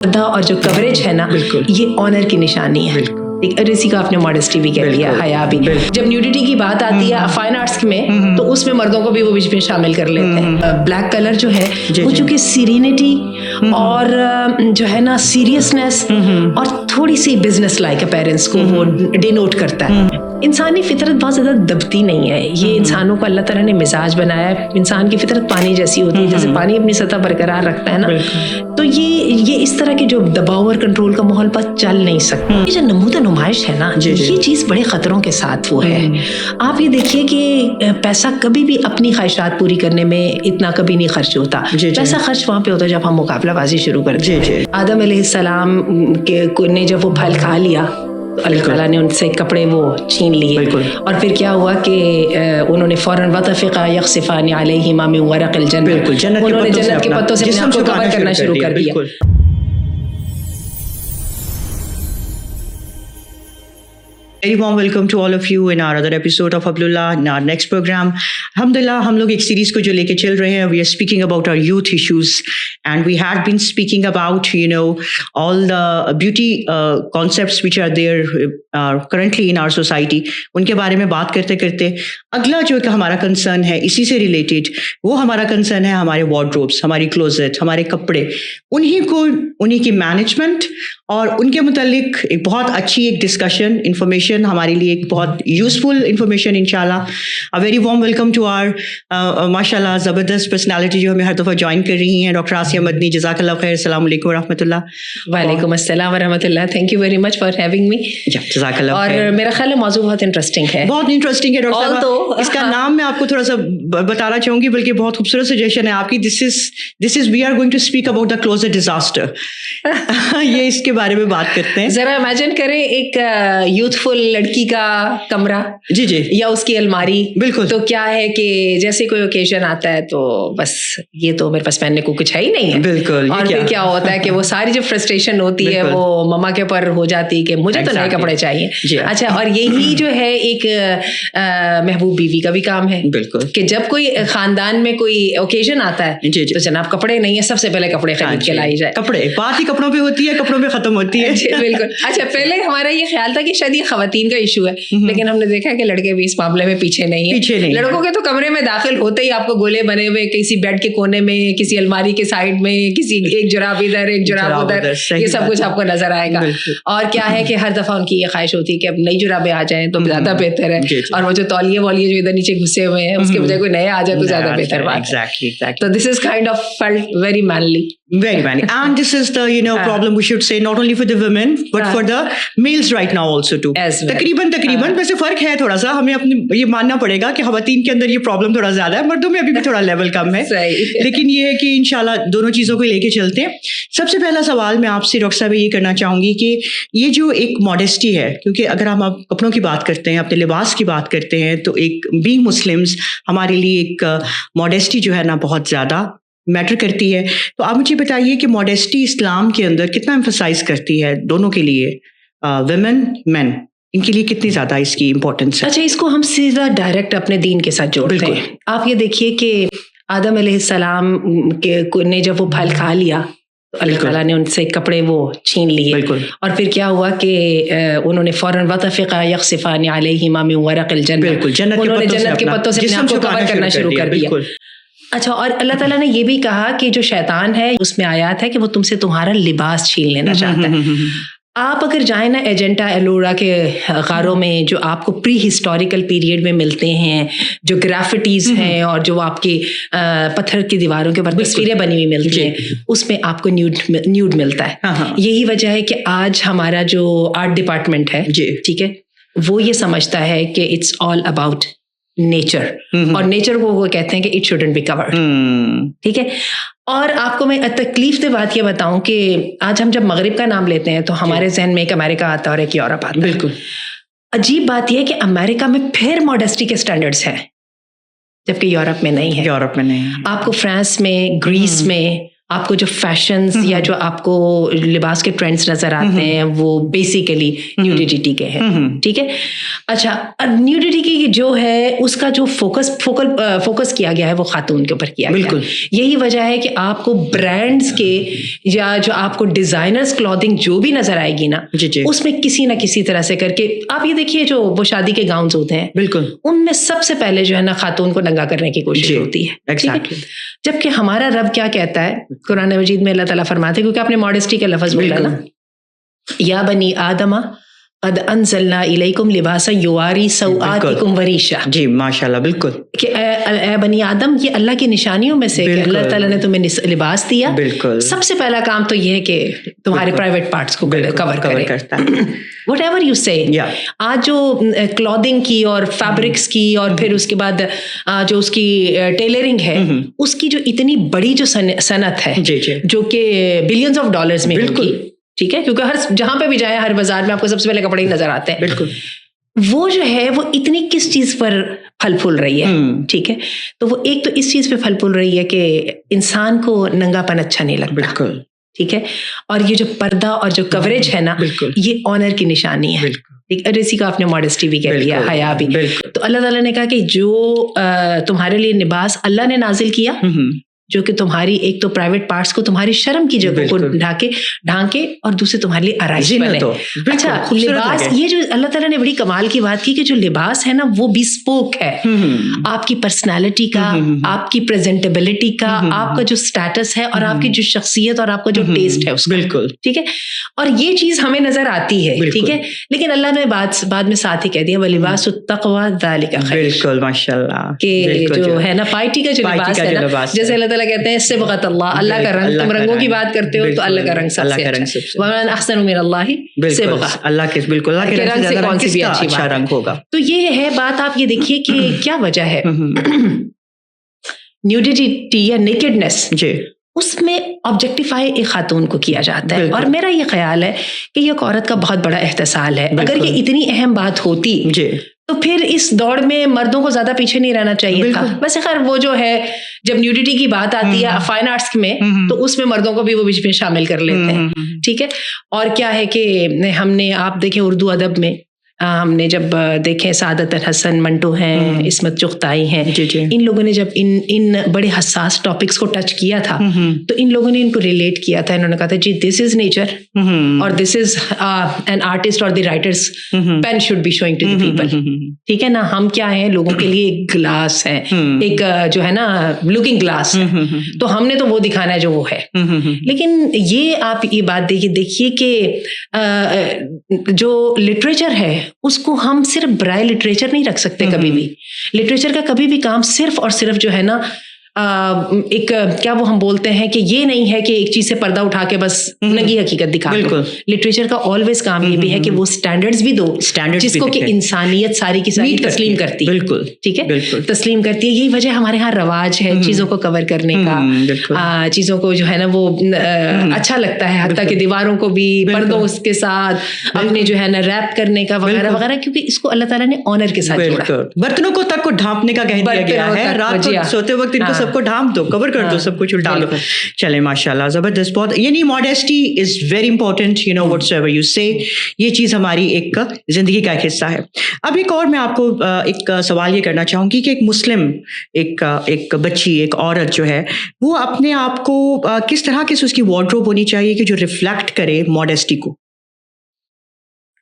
पर्दा और जो कवरेज है ना, ये ऑनर की निशानी है। और इसी को आपने मॉडेस्टी भी कह दिया, हया भी। जब न्यूडिटी की बात आती है फाइन आर्ट्स में, तो उसमें मर्दों को भी वो बीच में शामिल कर लेते हैं। ब्लैक कलर जो है वो चूंकि सीरीनिटी और जो है ना सीरियसनेस और थोड़ी सी बिजनेस लाइक अपीयरेंस को वो डिनोट करता है। इंसानी फितरत बहुत ज्यादा दबती नहीं है। ये इंसानों को अल्लाह ताला ने मिजाज बनाया है। इंसान की फितरत पानी जैसी होती है, जैसे पानी अपनी सतह बरकरार रखता है ना, तो ये इस तरह के जो दबाव और कंट्रोल का माहौल पर चल नहीं सकता। ये जो नमूद नुमाइश है ना, ये चीज बड़े खतरों के साथ वो है। आप ये देखिए कि पैसा कभी भी अपनी ख्वाहिशात पूरी करने में इतना कभी नहीं खर्च होता। पैसा खर्च वहां पे होता है जब हम मुकाबलाबाजी शुरू करते हैं। आदम अलैहिस्सलाम ने जब वो फल खा लिया तो अल्लाह ताला ने उनसे कपड़े वो छीन लिए, और फिर क्या हुआ कि उन्होंने फौरन वतफ़िक़ा यख़सिफ़ानि अलैहिमा मिन वरक़िल जन्नह, उन्होंने जन्नत के पत्तों से अपने आप को कवर करना शुरू कर दिया। Very warm welcome to all of you in our other episode of Abdullah. In our next program, alhamdulillah, हम लोग एक सीरीज को जो लेके चल रहे हैं, we are speaking about our youth issues, and we had been speaking about all the beauty concepts which are there currently in our society. उनके बारे में बात करते करते अगला जो हमारा कंसर्न है इसी से रिलेटेड, वो हमारा कंसर्न है हमारे वार्डरोब्स, हमारी क्लोजेट, हमारे कपड़े, उन्हीं की मैनेजमेंट और उनके मुतालिक एक बहुत अच्छी एक डिस्कशन, इंफॉर्मेशन हमारे लिए एक बहुत यूजफुल इंफॉर्मेशन इंशाल्लाह। A very warm welcome to our माशाल्लाह ज़बरदस्त पर्सनालिटी जो हमें हर दफ़ा ज्वाइन कर रही हैं, डॉक्टर आसिया मदनी। जज़ाकल्लाह खैर। अस्सलाम वालेकुम रहमतुल्लाह। वालेकुम अस्सलाम व रहमतुल्लाह। Thank you very much for having me. जज़ाकल्लाह। और मेरा ख्याल है मौजूद बहुत इंटरेस्टिंग है, बहुत इंटरेस्टिंग है डॉक्टर साहब। इसका नाम मैं आपको थोड़ा सा बताना चाहूंगी, बल्कि बहुत खूबसूरत सजेशन है आपकी। This is we are going to speak about the closet disaster. ये इसके बारे में बात करते हैं। जरा इमेजिन करें एक यूथफुल लड़की का कमरा, जी या उसकी अलमारी। बिल्कुल। तो क्या है कि जैसे कोई ओकेजन आता है तो बस ये तो मेरे पास पहनने को कुछ है ही नहीं है। बिल्कुल। और फिर क्या होता है कि वो सारी जो फ्रस्ट्रेशन होती है वो मम्मा के ऊपर हो जाती है कि मुझे तो नए कपड़े चाहिए। अच्छा, और यही जो है एक महबूब बीवी का भी काम है। बिल्कुल। कि जब कोई खानदान में कोई ओकेजन आता है तो जनाब कपड़े नहीं है, सबसे पहले कपड़े खरीद के लाई जाए। कपड़े बात ही कपड़ों पे होती है, कपड़ों पे खत्म होती है। बिल्कुल। अच्छा, पहले हमारा ये ख्याल था कि शायद ये खवातीन का इशू है, लेकिन हमने देखा कि लड़के भी इस मामले में पीछे नहीं है। लड़कों के तो कमरे में दाखिल होते ही आपको गोले बने हुए किसी बेड के कोने में, किसी अलमारी के साइड में, किसी एक जुराब इधर एक जुराब उधर, ये सब कुछ आपको नजर आएगा। और क्या है कि हर दफा उनकी ये ख्वाहिश होती है कि अब नई जुराबें आ जाएं तो ज्यादा बेहतर है, और वो जो तौलिए वॉलिए जो इधर नीचे घुसे हुए हैं उसके बजाय कोई नया आ जाए तो ज्यादा बेहतर बात है। तो this is kind of felt very manly, very manly, and this is the problem we should say not only for the women but for the males right now also too. तकरीबन वैसे फर्क है थोड़ा सा, हमें अपने ये मानना पड़ेगा कि खवातीन के अंदर ये प्रॉब्लम थोड़ा ज्यादा है, मर्दों में अभी भी थोड़ा लेवल कम है। लेकिन ये है कि इंशाल्लाह दोनों चीजों को लेके चलते हैं। सबसे पहला सवाल मैं आपसे डॉक्टर साहब ये करना चाहूंगी कि ये जो एक मॉडेस्टी है, क्योंकि अगर हम आप कपड़ों की बात करते हैं, अपने लिबास की बात करते हैं, तो एक बीइंग मुस्लिम्स हमारे लिए एक मॉडेस्टी जो है ना बहुत ज्यादा मैटर करती है। तो आप मुझे बताइए कि मॉडेस्टी इस्लाम के अंदर कितना एम्फसाइज करती है दोनों के लिए, वुमेन मेन, इनके लिए कितनी ज्यादा इसकी इंपॉर्टेंस है? अच्छा, इसको हम सीधा डायरेक्ट अपने दीन के साथ जोड़ते हैं। आप ये देखिए कि आदम अलैहिस्सलाम ने जब वो फल खा लिया तो अल्लाह ताला ने उनसे कपड़े वो छीन लिए, और फिर क्या हुआ कि उन्होंने फौरन वतफ़िक़ा यख़सिफ़ानि अलैहिमा मिन वरक़िल जन्नह, उन्होंने जन्नत के पत्तों से अपने आप को कवर करना शुरू कर दिया। अच्छा, और अल्लाह ताला ने ये भी कहा कि जो शैतान है उसमें आयत है कि वो तुमसे तुम्हारा लिबास छीन लेना चाहता है। आप अगर जाए ना एजेंटा एलोरा के गारों में, जो आपको प्री हिस्टोरिकल पीरियड में मिलते हैं, जो ग्राफिटीज हैं और जो आपके पत्थर की दीवारों के ऊपर तस्वीरें बनी हुई मिलती हैं, उसमें आपको न्यूड मिलता है। यही वजह है कि आज हमारा जो आर्ट डिपार्टमेंट है, ठीक है, वो ये समझता है कि इट्स ऑल अबाउट नेचर, और नेचर को वो कहते हैं कि इट शुडंट बी कवर्ड। ठीक है। और आपको मैं तकलीफ से बात ये बताऊं कि आज हम जब मगरिब का नाम लेते हैं तो हमारे जहन में एक अमेरिका आता है और एक यूरोप आता है। बिल्कुल। अजीब बात यह है कि अमेरिका में फिर मॉडेस्टी के स्टैंडर्ड्स हैं, जबकि यूरोप में नहीं है। यूरोप में नहीं। आपको फ्रांस में, ग्रीस में आपको जो फैशंस या जो आपको लिबास के ट्रेंड्स नजर आते हैं वो बेसिकली न्यूडिटी के हैं, ठीक है। अच्छा, न्यूडिटी की जो है उसका जो फोकस किया गया है वो खातून के ऊपर किया गया है। यही वजह है कि आपको ब्रांड्स के या जो आपको डिजाइनर्स क्लॉथिंग जो भी नजर आएगी ना, उसमें किसी ना किसी तरह से करके आप ये देखिए जो वो शादी के गाउन्स होते हैं, बिल्कुल उनमें सबसे पहले जो है ना खातून को नंगा करने की कोशिश होती है, exactly. जबकि हमारा रब क्या कहता है कुरान मजीद में, अल्लाह ताला फरमाते हैं, क्योंकि आपने मॉडेस्टी का लफ्ज बोला ना, या बनी आदमा क़द अंज़लना इलैकुम लिबासा युवारी सौआतिकुम वरीशा। जी माशाल्लाह, बिल्कुल कि ए बनी आदम, ये अल्लाह की निशानियों में से कि अल्लाह ताला ने तुम्हें लिबास दिया। सबसे पहला काम तो ये है कि तुम्हारे प्राइवेट पार्ट्स को कवर करता है। Whatever you say, आज जो क्लॉथिंग की और फैब्रिक्स की और फिर उसके बाद जो उसकी टेलरिंग है, उसकी जो इतनी बड़ी जो सनत है जो कि बिलियंस ऑफ डॉलर्स में होगी, ठीक है, क्योंकि हर जहां पे भी जाए हर बाजार में आपको सबसे पहले कपड़े ही नजर आते हैं, बिल्कुल वो जो है वो इतनी किस चीज पर फल फूल रही है, ठीक है। तो वो एक तो इस चीज पे फल फूल रही है कि इंसान को नंगापन अच्छा नहीं लगता, बिल्कुल ठीक है। और ये जो पर्दा और जो कवरेज है ना, ये ऑनर की निशानी है, ठीक है। इसी का आपने मॉडेस्टी भी कह दिया, हया भी। तो अल्लाह ताला ने कहा कि जो तुम्हारे लिए लिबास अल्लाह ने नाजिल किया, जो कि तुम्हारी एक तो प्राइवेट पार्ट्स को, तुम्हारी शर्म की जगह को ढांके और दूसरे तुम्हारे लिए आराइश बने। अच्छा, लिबास, ये जो अल्लाह ताला ने बड़ी कमाल की बात की कि जो लिबास है ना वो बिस्पोक है आपकी पर्सनालिटी का, आपकी प्रेजेंटेबिलिटी का, आपका जो स्टेटस है और आपकी जो शख्सियत और आपका जो टेस्ट है उसका, बिल्कुल ठीक है। और ये चीज हमें नजर आती है, ठीक है, लेकिन अल्लाह ने बाद में साथ ही कह दिया वलिबास तक़वा ज़ालिका खैर, बिल्कुल माशाल्लाह, कि जो है ना पार्टी का जो लिबास है ना, जैसे अल्लाह कहते हैं सिबग़त अल्लाह, अल्लाह का रंग, तुम रंगों की बात करते हो तो अल्लाह का रंग सबसे अच्छा, वमन अहसनु मिनल्लाहि सिबग़ा, अल्लाह के बिल्कुल अल्लाह के रंग से कौन सी भी अच्छा रंग होगा। तो ये है बात, आप ये देखिए कि क्या वजह है न्यूडिटी या नेकेडनेस, उसमें ऑब्जेक्टिफाई एक खातून को किया जाता है। और मेरा ये ख्याल है कि ये एक औरत का बहुत बड़ा एहतसाल है। अगर ये इतनी अहम बात होती तो फिर इस दौड़ में मर्दों को ज्यादा पीछे नहीं रहना चाहिए था। वैसे खैर वो जो है जब न्यूडिटी की बात आती है फाइन आर्ट्स में तो उसमें मर्दों को भी वो बीच में शामिल कर लेते हैं, ठीक है। और क्या है कि हमने, आप देखें उर्दू अदब में हमने जब देखें सादत हसन मंटो हैं, इस्मत चुगताई हैं, इन लोगों ने जब इन बड़े हसास टॉपिक्स को टच किया था तो इन लोगों ने इनको रिलेट किया था। इन्होंने कहा था जी दिस इज नेचर और दिस इज एन आर्टिस्ट और the writer's pen should be showing to the people, ठीक है ना। हम क्या है, लोगों के लिए एक ग्लास है, एक जो है ना लुकिंग ग्लास है, तो हमने तो वो दिखाना है जो वो है। लेकिन ये आप ये बात देखिए कि जो लिटरेचर है उसको हम सिर्फ ब्राय लिटरेचर नहीं रख सकते कभी भी। लिटरेचर का कभी भी काम सिर्फ और सिर्फ जो है ना एक क्या वो हम बोलते हैं कि ये नहीं है कि एक चीज से पर्दा उठा के बस नंगी हकीकत दिखा दो। लिटरेचर का ऑलवेज काम ये भी है कि वो स्टैंडर्ड्स भी दो, जिसको कि इंसानियत सारी की सारी तस्लीम करती है, बिल्कुल ठीक है, तस्लीम करती है। यही वजह हमारे यहाँ रवाज है चीजों को कवर करने का, चीजों को जो है ना वो अच्छा लगता है, हत्ता कि दीवारों को भी पर्दों के साथ अपने जो है ना रैप करने का वगैरह वगैरह, क्योंकि इसको अल्लाह ताला ने ऑनर के साथ जोड़ा। बर्तनों को तक को ढांपने का कह दिया गया है, रात को सोते वक्त इनको सबको ढांप दो, कवर कर दो, सब कुछ उल्टा लो। चले माशाल्लाह, जबरदस्त। बहुत यानी modesty is very important, you know whatsoever you say, ये चीज हमारी एक जिंदगी का एक हिस्सा है। अब एक और मैं आपको एक सवाल ये करना चाहूंगी कि एक मुस्लिम एक बच्ची, एक औरत जो है वो अपने आप को किस तरह की उसकी वार्डरोब होनी चाहिए कि जो रिफ्लेक्ट करे मॉडेस्टी को।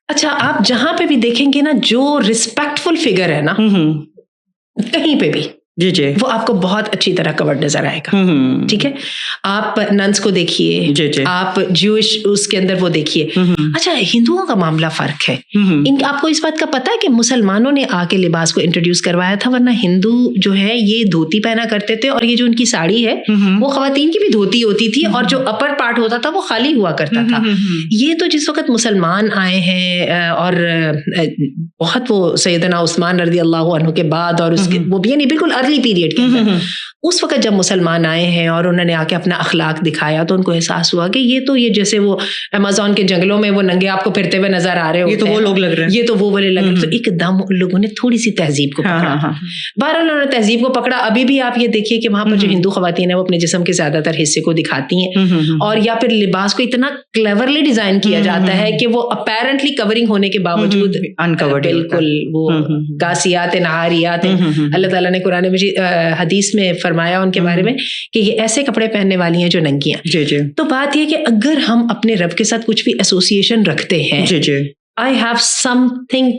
अच्छा, आप जहां पे भी देखेंगे ना जो रिस्पेक्टफुल फिगर है ना कहीं पे भी जी वो आपको बहुत अच्छी तरह कवर्ड नजर आएगा, ठीक है। आप नन्स को देखिए, आप ज्यूइश उसके अंदर वो देखिए। अच्छा, हिंदुओं का मामला फर्क है। आपको इस बात का पता है कि मुसलमानों ने आके लिबास को इंट्रोड्यूस करवाया था, वरना हिंदू जो है ये धोती पहना करते थे और ये जो उनकी साड़ी है वो खवातीन की भी धोती होती थी और जो अपर पार्ट होता था वो खाली हुआ करता था। ये तो जिस वक्त मुसलमान आए हैं और बहुत वो सैयदना उस्मान रज़ी अल्लाह अन्हु के बाद और उसके वो भी नहीं बिल्कुल अर्ली पीरियड के अंदर, उस वक्त जब मुसलमान आए हैं और उन्होंने आके अपना अखलाक दिखाया तो उनको एहसास हुआ कि ये तो ये जैसे वो अमेज़न के जंगलों में वो नंगे आपको फिरते हुए नजर आ रहे होते हैं, ये तो वो लोग लग रहे हैं, ये तो वो वाले लग रहे हैं। तो एकदम उन लोगों ने थोड़ी सी तहजीब को पकड़ा। बहरहाल उन्होंने तहजीब को पकड़ा। अभी भी आप ये देखिए कि वहां पर जो हिंदू खवातीन है वो अपने जिस्म के ज्यादातर हिस्से को दिखाती हैं, और या फिर लिबास को इतना क्लेवरली डिजाइन किया जाता है कि वो अपेरेंटली कवरिंग होने के बावजूद अनकवर्ड, बिल्कुल वो गासियात नहारियात हैं। अल्लाह ताला ने कुरान मजीद हदीस में फरमाया उनके बारे में कि ये ऐसे कपड़े पहनने वाली हैं जो नंगी हैं। तो बात ये कि अगर हम अपने रब के साथ कुछ भी एसोसिएशन रखते हैं, I have something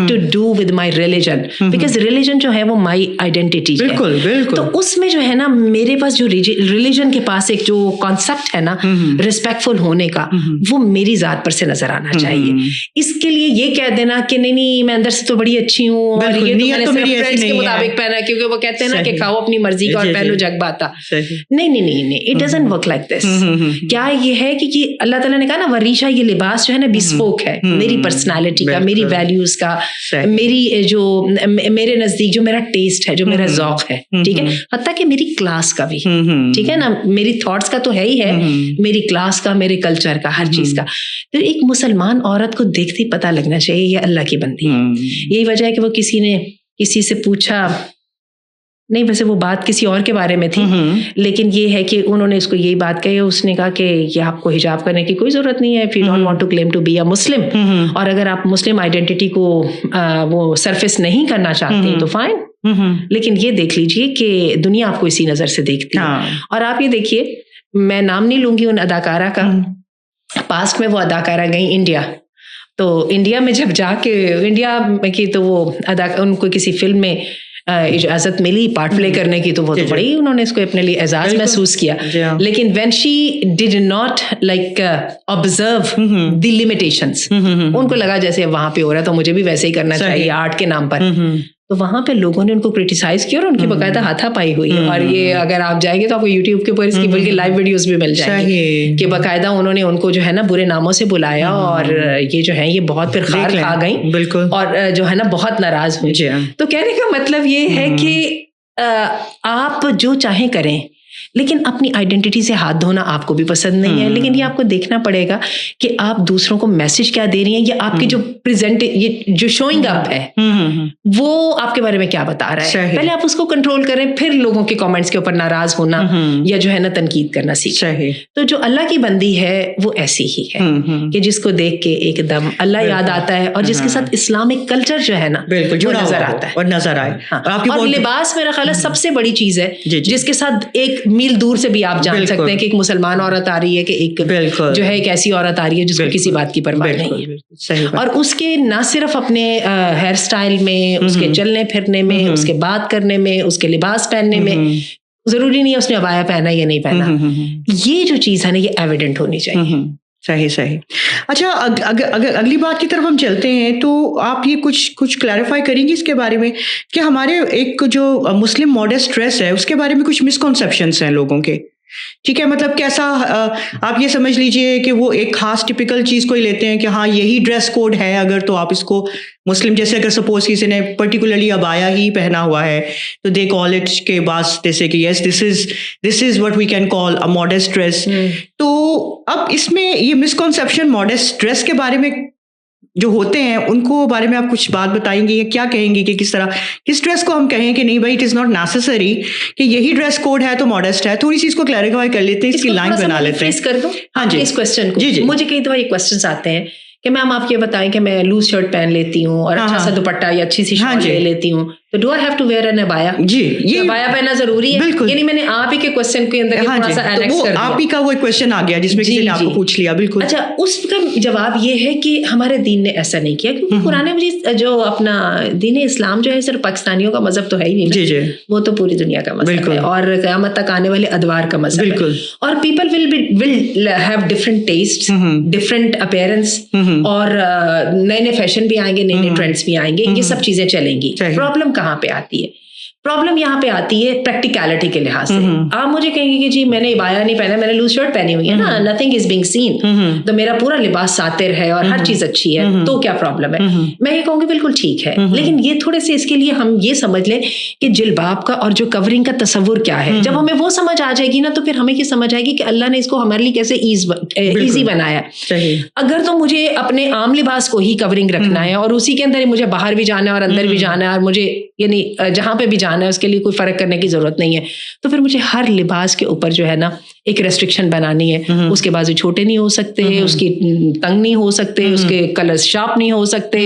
to do with my religion, because religion जो है वो my identity है। बिल्कुल। तो उसमें जो है ना मेरे पास जो religion के पास एक जो कॉन्सेप्ट है ना रिस्पेक्टफुल होने का, वो मेरी जात पर से नजर आना चाहिए। इसके लिए ये कह देना कि नहीं मैं अंदर से तो बड़ी अच्छी हूँ और ये तो मैंने सिर्फ फ्रेंड्स के मुताबिक पहना है, क्योंकि वो कहते हैं ना कि खाओ अपनी मर्जी का और पहनो जग बाता। नहीं, it doesn't work like this. क्या ये है कि अल्लाह ताला ने कहा ना वरीशा, ये लिबास जो है ना बिस्पोक है मेरी पर्सनैलिटी का, मेरी वैल्यूज का, मेरी जो मेरे नजदीक जो मेरा टेस्ट है, जो मेरा ज़ौक़ है, ठीक है, हत्ता कि मेरी क्लास का भी, ठीक है ना, मेरी थॉट्स का तो है ही है, मेरी क्लास का, मेरे कल्चर का, हर चीज का। तो एक मुसलमान औरत को देखते ही पता लगना चाहिए ये अल्लाह की बंदी है। यही वजह है कि वो किसी ने किसी से पूछा, नहीं वैसे वो बात किसी और के बारे में थी, लेकिन ये है कि उन्होंने इसको यही बात कही, उसने कहा कि ये आपको हिजाब करने की कोई जरूरत नहीं है if you don't want to claim to be a Muslim, और अगर आप मुस्लिम आइडेंटिटी को वो सरफेस नहीं करना चाहते तो फाइन, लेकिन ये देख लीजिए कि दुनिया आपको इसी नजर से देखती है। और आप ये देखिए, मैं नाम नहीं लूंगी उन अदाकारा का, पास्ट में वो अदाकारा गई इंडिया, तो इंडिया में जब जाके इंडिया की तो वो उनको किसी फिल्म में इजाजत मिली पार्ट प्ले करने की, तो वो तो बड़ी उन्होंने इसको अपने लिए एजाज महसूस किया। लेकिन when she did not like observe the limitations, उनको लगा जैसे वहां पे हो रहा है तो मुझे भी वैसे ही करना चाहिए आर्ट के नाम पर, तो वहां पे लोगों ने उनको क्रिटिसाइज किया और उनकी बकायदा हाथापाई हुई। और ये अगर आप जाएंगे तो आपको यूट्यूब के ऊपर इसकी बल्कि लाइव वीडियोस भी मिल जाएंगे कि बकायदा उन्होंने उनको जो है ना बुरे नामों से बुलाया, और ये जो है ये बहुत फिर खार खा गई, बिल्कुल, और जो है ना बहुत नाराज हुई। तो कहने का मतलब ये है कि आप जो चाहें करें, लेकिन अपनी आइडेंटिटी से हाथ धोना आपको भी पसंद नहीं है, लेकिन ये आपको देखना पड़ेगा कि आप दूसरों को मैसेज क्या दे रही हैं, या आपकी जो प्रेजेंट ये जो शोइंग अप है वो आपके बारे में क्या बता रहा है। पहले आप उसको कंट्रोल करें, फिर लोगों के कमेंट्स के ऊपर नाराज होना या जो है ना तनकीद करना सीखें। तो जो अल्लाह की बंदी है वो ऐसी ही है कि जिसको देख के एकदम अल्लाह याद आता है, और जिसके साथ इस्लामिक कल्चर जो है ना वो नजर आता है और नजर आए। और लिबास मेरा ख्याल है सबसे बड़ी चीज है जिसके साथ एक मील दूर से भी आप जान सकते हैं कि एक मुसलमान औरत आ रही है कि एक जो है एक ऐसी औरत आ रही है जिसको किसी बात की परवाह नहीं है। और उसके ना सिर्फ अपने हेयर स्टाइल में, उसके चलने फिरने में, उसके बात करने में, उसके लिबास पहनने में, जरूरी नहीं है उसने अबाया पहना या नहीं पहना, ये जो चीज है ना ये एविडेंट होनी चाहिए। सही। अच्छा, अगर अगली बात की तरफ हम चलते हैं तो आप ये कुछ क्लैरिफाई करेंगे इसके बारे में कि हमारे एक जो मुस्लिम मॉडेस्ट ड्रेस है उसके बारे में कुछ मिसकॉन्सेप्शंस हैं लोगों के, ठीक है, मतलब कैसा आप ये समझ लीजिए कि वो एक खास टिपिकल चीज को ही लेते हैं कि हाँ यही ड्रेस कोड है, अगर तो आप इसको मुस्लिम, जैसे अगर सपोज किसी ने पर्टिकुलरली अबाया ही पहना हुआ है तो दे कॉल इट के बाद जैसे कि yes this is what we can call a modest dress. तो अब इसमें ये मिसकॉन्सेप्शन मॉडेस्ट ड्रेस के बारे में जो होते हैं उनको बारे में आप कुछ बात बताएंगे या क्या कहेंगे कि किस ड्रेस को हम कहें कि नहीं भाई इट इज नॉट नेसेसरी कि यही ड्रेस कोड है तो मॉडेस्ट है। थोड़ी सी इसको क्लैरिफाई कर लेते हैं, इसकी लाइन बना लेते हैं। कर दूं हाँ जी इस क्वेश्चन को। जी। मुझे कई दफा ये क्वेश्चंस आते हैं कि मैम आप ये बताएं कि मैं लूज शर्ट पहन लेती हूँ और अच्छा सा दुपट्टा या अच्छी सी शॉल ले लेती हूँ, तो do I have to wear an अबाया? जी, ये अबाया पहनना जरूरी है? बिल्कुल। यानी मैंने आप ही के क्वेश्चन के अंदर थोड़ा सा एनेक्स कर दिया। आप ही का वो क्वेश्चन आ गया जिसमें किसी ने आपको पूछ लिया। बिल्कुल। अच्छा, उसका जवाब ये है कि हमारे दीन ने ऐसा नहीं किया, क्योंकि कुरान मजीद जो अपना दीन इस्लाम जो है सिर्फ पाकिस्तानियों का मजहब तो है ही नहीं, जी, वो तो पूरी दुनिया का मजहब है और क़यामत तक आने वाले अदवार का मजहब है। और people will have different taste, different appearance, और नए नए फैशन भी आएंगे, नए नए ट्रेंड्स भी आएंगे, ये सब चीजें चलेंगी। प्रॉब्लम कहाँ पे आती है? प्रॉब्लम यहाँ पे आती है प्रैक्टिकलिटी के लिहाज से। आप मुझे कहेंगे कि जी मैंने इबाया नहीं पहना, मैंने लूज शर्ट पहनी हुई है ना, नथिंग इज बीइंग सीन, तो मेरा पूरा लिबास सातिर है और हर चीज अच्छी है, तो क्या प्रॉब्लम है? मैं ये कहूँगी बिल्कुल ठीक है, लेकिन ये थोड़े से इसके लिए हम ये समझ लें कि जिल्बाब का और जो कवरिंग का तस्वुर क्या है। जब हमें वो समझ आ जाएगी ना, तो फिर हमें ये समझ आएगी कि अल्लाह ने इसको हमारे लिए कैसे ईजी बनाया। अगर तो मुझे अपने आम लिबास को ही कवरिंग रखना है और उसी के अंदर ही मुझे बाहर भी जाना है और अंदर भी जाना है और मुझे यानी जहां पे भी जाना है उसके लिए कोई फर्क करने की जरूरत नहीं है, तो फिर मुझे हर लिबास के ऊपर जो है ना एक रेस्ट्रिक्शन बनानी है। उसके बाजू छोटे नहीं हो सकते, उसकी तंग नहीं हो सकते, उसके कलर्स शार्प नहीं हो सकते,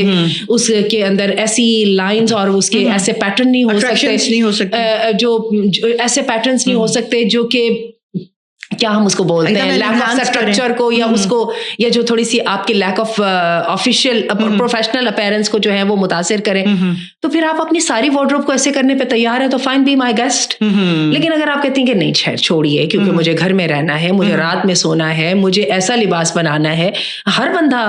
उसके अंदर ऐसी लाइंस और उसके ऐसे पैटर्न नहीं हो सकते, जो ऐसे पैटर्न्स नहीं हो सकते जो कि क्या हम उसको बोलते हैं लैक ऑफ स्ट्रक्चर को या उसको, या जो थोड़ी सी आपके lack of official professional appearance को जो है वो मुतासिर करें। तो फिर आप अपनी सारी वार्डरोब को ऐसे करने पे तैयार है तो फाइन, बी माय गेस्ट। लेकिन अगर आप कहते हैं कि नहीं छोड़िए, क्योंकि मुझे घर में रहना है, मुझे रात में सोना है, मुझे ऐसा लिबास बनाना है, हर बंदा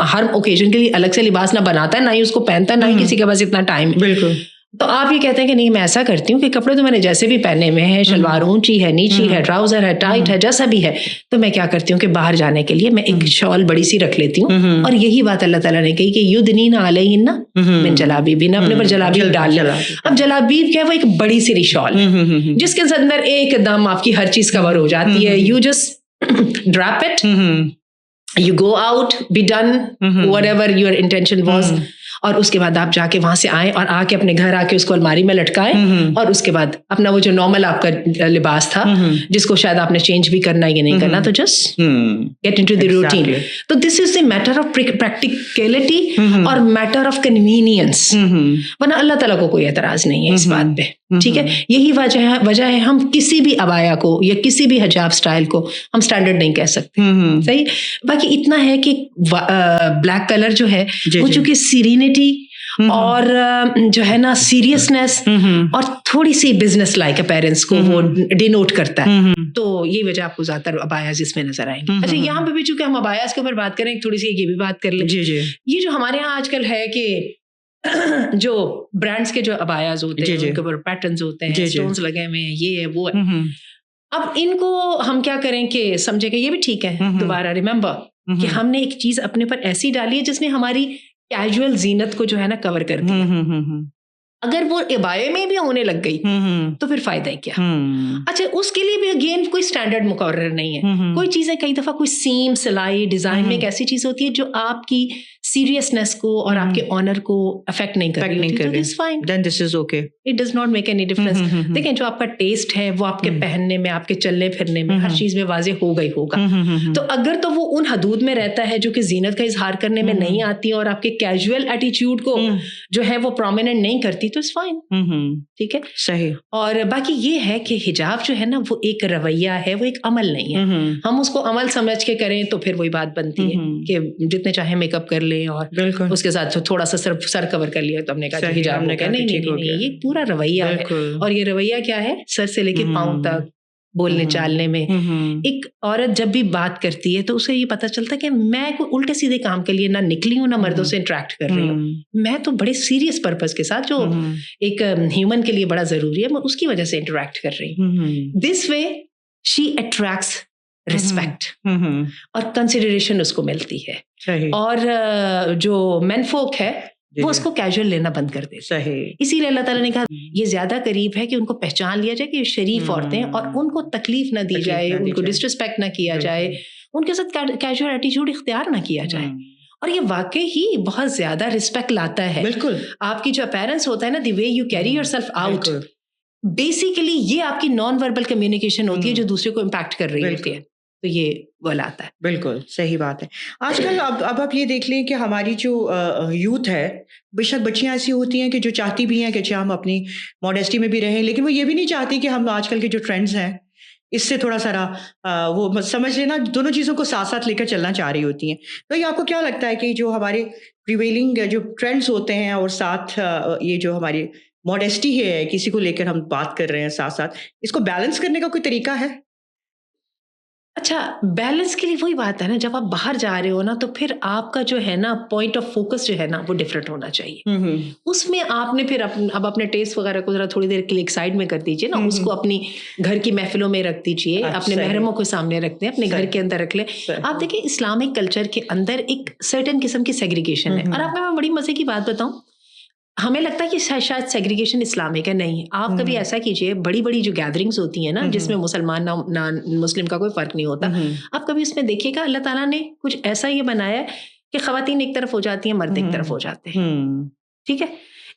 हर ओकेजन के लिए अलग से लिबास ना बनाता है, ना ही उसको पहनता है, ना ही किसी के पास इतना टाइम। बिल्कुल। तो आप ये कहते हैं कि नहीं मैं ऐसा करती हूँ कि कपड़े तो मैंने जैसे भी पहने में है, शलवार ऊंची है, नीची है, ट्राउजर है, टाइट है, जैसा भी है, तो मैं क्या करती हूँ कि बाहर जाने के लिए मैं एक शॉल बड़ी सी रख लेती हूँ। और यही बात अल्लाह ताला ने कही कि युदनीना अलैहिन्ना मिन जलाबीबिन, अपने पर जलाबीब डाल लें। अब जलाबीब क्या है? वो एक बड़ी सी शॉल जिसके अंदर एकदम आपकी हर चीज कवर हो जाती है। You just drape it, you go out, be done whatever your intention was, और उसके बाद आप जाके वहां से आए और आके अपने घर आके उसको अलमारी में लटकाएं और उसके बाद अपना वो जो नॉर्मल आपका लिबास था जिसको शायद आपने चेंज भी करना या नहीं करना, तो just get into the routine. तो this is the matter of practicality और मैटर ऑफ कन्वीनियंस, वरना अल्लाह ताला को कोई एतराज नहीं है इस बात पे। ठीक है, यही वजह है हम किसी भी अबाया को या किसी भी हिजाब स्टाइल को हम स्टैंडर्ड नहीं कह सकते। सही। बाकी इतना है कि ब्लैक कलर जो है वो चूंकि सीरीनिटी और जो है ना सीरियसनेस और थोड़ी सी बिजनेस लाइक अपीयरेंस को वो डिनोट करता है, तो ये वजह आपको ज्यादातर अबायाज इसमें नजर आएंगे। अच्छा, यहाँ पे भी चूंकि हम अबायाज के ऊपर बात करें, थोड़ी सी ये भी बात कर लें। ये जो हमारे यहाँ आजकल है कि जो ब्रांड्स के जो अबायाज होते हैं उनके ऊपर पैटर्न्स होते हैं, स्टोन्स लगे हुए हैं, ये है वो है। अब इनको हम क्या करें कि समझे कि ये भी ठीक है, दोबारा रिमेम्बर कि हमने एक चीज अपने पर ऐसी डाली है जिसने हमारी कैजुअल जीनत को जो है ना कवर कर दिया। अगर वो इबाये में भी होने लग गई तो फिर फायदा ही क्या। अच्छा, उसके लिए भी अगेन कोई स्टैंडर्ड मुकर्रर नहीं है। कोई चीजें कई दफा कोई सीम, सिलाई, डिजाइन में एक ऐसी चीज होती है जो आपकी सीरियसनेस को और आपके ऑनर को अफेक्ट नहीं कर रही, तो this fine, then this is okay, it does not make any difference. देखें, जो आपका टेस्ट है वो आपके पहनने में, आपके चलने फिरने में, हर चीज में वाज़ेह होगा ही होगा। तो अगर तो वो उन हदूद में रहता है जो कि जीनत का इजहार करने में नहीं आती और आपके कैजुअल एटीट्यूड को जो है वो प्रोमिनेंट नहीं करती, तो इट्स फाइन। ठीक है, सही। और बाकी ये है कि हिजाब जो है ना वो एक रवैया है, वो एक अमल नहीं है। हम उसको अमल समझ के करें तो फिर वही बात बनती है कि जितने चाहे मेकअप कर ले और उसके साथ थोड़ा सा सर कवर कर लिया तो हमने कहा हिजाब ने कहा नहीं, ये पूरा रवैया है। और ये रवैया क्या है? सर से लेके पांव तक, बोलने चालने में। एक औरत जब भी बात करती है तो उसे ये पता चलता है कि मैं कोई उल्टे सीधे काम के लिए ना निकली हूँ, ना मर्दों से इंटरेक्ट कर रही हूँ, मैं तो बड़े सीरियस पर्पस के साथ जो एक ह्यूमन के लिए बड़ा जरूरी है, मैं उसकी वजह से इंटरेक्ट कर रही हूँ। This way she attracts respect और कंसिडरेशन उसको मिलती है। और जो मेन फोक है वो उसको कैजुअल लेना बंद कर दे। सही। इसीलिए अल्लाह ताला ने कहा ये ज्यादा करीब है कि उनको पहचान लिया जाए कि ये शरीफ औरतें हैं और उनको तकलीफ ना दी जाए, उनको डिसरिस्पेक्ट ना किया जाए, उनके साथ कैजुअल एटीट्यूड इख्तियार ना किया जाए। और ये वाकई ही बहुत ज्यादा रिस्पेक्ट लाता है। बिल्कुल। आपकी जो अपीयरेंस होता है ना, the way you carry yourself out, basically ये आपकी नॉन वर्बल कम्युनिकेशन होती है जो दूसरे को इम्पैक्ट कर रही होती है, तो ये वो लाता है। बिल्कुल सही बात है। आजकल अब आप ये देख लें कि हमारी जो यूथ है, बेशक बच्चियां ऐसी होती हैं कि जो चाहती भी हैं कि अच्छा हम अपनी मॉडेस्टी में भी रहें, लेकिन वो ये भी नहीं चाहती कि हम आजकल के जो ट्रेंड्स हैं इससे थोड़ा सारा वो समझ लेना, दोनों चीज़ों को साथ साथ लेकर चलना चाह रही होती हैं। तो ये आपको क्या लगता है कि जो हमारे प्रिवेलिंग जो ट्रेंड्स होते हैं और साथ ये जो हमारी मॉडेस्टी है, किसी को लेकर हम बात कर रहे हैं साथ साथ, इसको बैलेंस करने का कोई तरीका है? अच्छा, बैलेंस के लिए वही बात है ना, जब आप बाहर जा रहे हो ना तो फिर आपका जो है ना पॉइंट ऑफ फोकस जो है ना वो डिफरेंट होना चाहिए। उसमें आपने फिर अब अपने टेस्ट वगैरह को जरा थोड़ी देर के लिए एक साइड में कर दीजिए ना, उसको अपनी घर की महफिलों में रख दीजिए, अपने महरमों को सामने रखते हैं, अपने घर के अंदर रख ले। आप देखिए इस्लामिक कल्चर के अंदर एक सर्टेन किस्म की सेग्रीगेशन है। और आप मैं बड़ी मजे की बात बताऊं, हमें लगता है कि शायद सेग्रीगेशन इस्लामिक है, नहीं। आप कभी ऐसा कीजिए, बड़ी बड़ी जो गैदरिंग्स होती हैं ना जिसमें मुसलमान ना मुस्लिम का कोई फर्क नहीं होता, आप कभी उसमें देखिएगा अल्लाह ताला ने कुछ ऐसा ये बनाया है कि खवातीन एक तरफ हो जाती हैं, मर्द एक तरफ हो जाते हैं। ठीक है,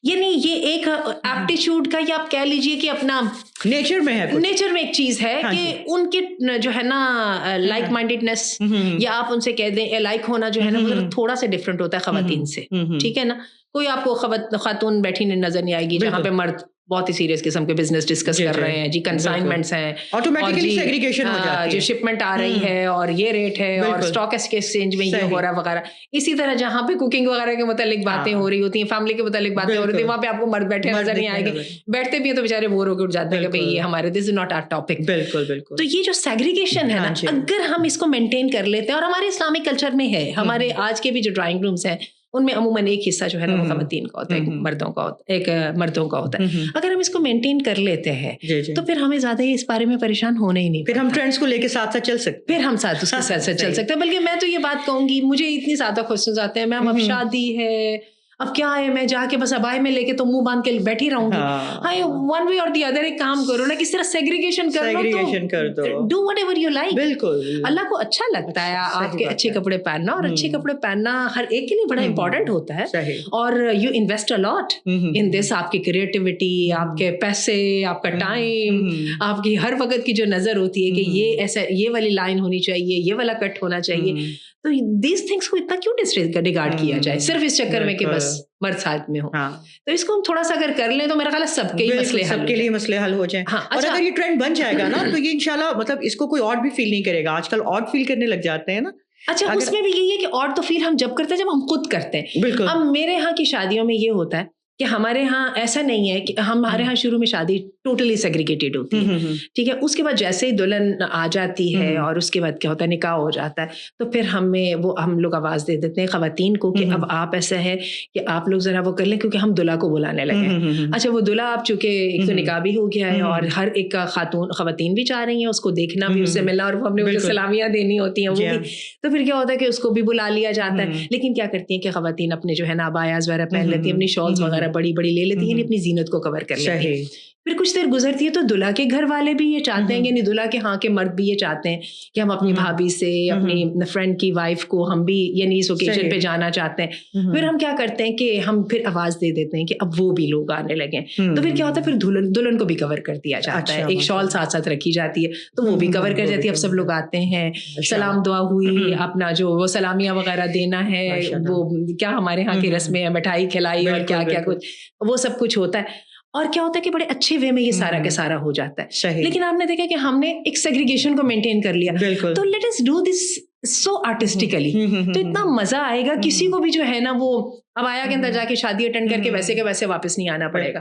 ये नहीं, ये एक एप्टीट्यूड का, या आप कह लीजिए कि अपना नेचर में है, नेचर में एक चीज है कि उनके जो है ना लाइक माइंडेडनेस, या आप उनसे कह दें लाइक होना जो है ना वो थोड़ा सा डिफरेंट होता है खवातीन से। ठीक है ना, कोई आपको खातून बैठी नजर नहीं आएगी जहाँ पे मर्द बहुत ही सीरियस किस्म के बिजनेस डिस्कस कर रहे हैं जी, कंसाइनमेंट्स हैं, ऑटोमेटिकली सेग्रीगेशन हो जाती है, जो शिपमेंट आ रही है और ये रेट है और स्टॉक एक्सचेंज में ये हो रहा है वगैरह। इसी तरह जहाँ पे कुकिंग वगैरह के मुतालिक बातें हो रही होती हैं, फैमिली के मुतालिक बातें हो रही होती है, वहाँ पे आपको मर्द बैठे नजर नहीं आएंगे। बैठते भी है तो बेचारे बोर होकर उठ जाते हैं कि भाई ये हमारे this is not our topic. बिल्कुल बिल्कुल। तो ये जो सेग्रीगेशन है ना, अगर हम इसको मेंटेन कर लेते हैं, और हमारे इस्लामिक कल्चर में है, हमारे आज के भी जो ड्राइंग रूम्स हैं उनमें अमूमन एक हिस्सा जो है ना वो खवातीन का होता है, मर्दों का होता है, एक मर्दों का होता है। अगर हम इसको मेंटेन कर लेते हैं तो फिर हमें ज्यादा इस बारे में परेशान होना ही नहीं, फिर हम ट्रेंड्स को लेके साथ साथ चल सकते, फिर हम साथ उसके साथ चल सकते हैं। बल्कि मैं तो ये बात कहूंगी, मुझे इतनी ज्यादा क्वेश्चन आते हैं, मैम अब शादी है, अब क्या है, मैं जाके बस अबाई में लेके तो मुंह बांध के बैठी रहूंगी। हाँ, वन वे और दी अदर एक काम करो ना, किस तरह सेग्रीगेशन कर दो, डू व्हाटएवर यू लाइक। बिल्कुल, अल्लाह को अच्छा लगता है आपके अच्छे कपड़े पहनना, और अच्छे कपड़े पहनना हर एक के लिए बड़ा इंपॉर्टेंट होता है। और you invest a lot in this, आपकी क्रिएटिविटी, आपके पैसे, आपका टाइम, आपकी हर वक्त की जो नजर होती है कि ये ऐसा, ये वाली लाइन होनी चाहिए, ये वाला कट होना चाहिए। तो दीज थिंग्स को इतना क्यों डिस्रिगार्ड किया जाए सिर्फ इस चक्कर में कि बस मर्द साथ में हो। तो इसको हम थोड़ा सा अगर कर लें तो मेरा ख्याल है सबके लिए मसले हल हो जाए। और अगर ये ट्रेंड बन जाएगा ना तो ये इंशाल्लाह मतलब इसको कोई और भी फील नहीं करेगा। आजकल ऑड फील करने लग जाते हैं ना। अच्छा, उसमें भी यही है कि ऑड तो फील हम जब करते हैं जब हम खुद करते हैं। बिल्कुल। अब मेरे यहाँ की शादियों में ये होता है कि हमारे यहाँ ऐसा नहीं है कि हमारे यहाँ शुरू में शादी टोटली सेग्रीगेटेड होती है। ठीक है, उसके बाद जैसे ही दुल्हन आ जाती है और उसके बाद क्या होता है, निकाह हो जाता है, तो फिर हम लोग आवाज दे देते हैं खवातीन को कि अब आप ऐसा है कि आप लोग जरा वो कर लें, क्योंकि हम दुल्हा को बुलाने लगे। अच्छा, वो दुल्हा आप चूंकि एक तो निकाह भी हो गया है और हर एक का खवातीन भी चाह रही है उसको देखना भी, उससे मिलना, और हमने उसे सलामियां देनी होती हैं वो भी। तो फिर क्या होता है कि उसको भी बुला लिया जाता है। लेकिन क्या करती है कि खवातीन अपने जो है ना अबायाज वगैरह पहन लेती है, अपनी शॉल्स वगैरह बड़ी बड़ी ले लेती है, अपनी जीनत को कवर कर लेती है। फिर कुछ देर गुजरती है तो दुल्हा के घर वाले भी ये चाहते हैं, यानी दुल्हा के हाँ के मर्द भी ये चाहते हैं कि हम अपनी भाभी से, अपनी फ्रेंड की वाइफ को हम भी यानी इस ओकेजन पे जाना चाहते हैं। फिर हम क्या करते हैं कि हम फिर आवाज दे देते हैं कि अब वो भी लोग आने लगे। तो फिर क्या होता है, फिर दुल्हन को भी कवर कर दिया जाता है, एक शॉल साथ साथ रखी जाती है तो वो भी कवर कर जाती है। अब सब लोग आते हैं, सलाम दुआ हुई, अपना जो वो सलामियां वगैरह देना है, वो क्या हमारे यहाँ की रस्में है, मिठाई खिलाई और क्या क्या कुछ, वो सब कुछ होता है। और क्या होता है कि बड़े अच्छे वे में ये सारा के सारा हो जाता है। लेकिन आपने देखा कि हमने एक सेग्रीगेशन को मेंटेन कर लिया, तो let us do this so artistically, तो इतना मजा आएगा। किसी को भी जो है ना वो अब आया के अंदर जाके शादी अटेंड करके वैसे के वैसे वापस नहीं आना पड़ेगा।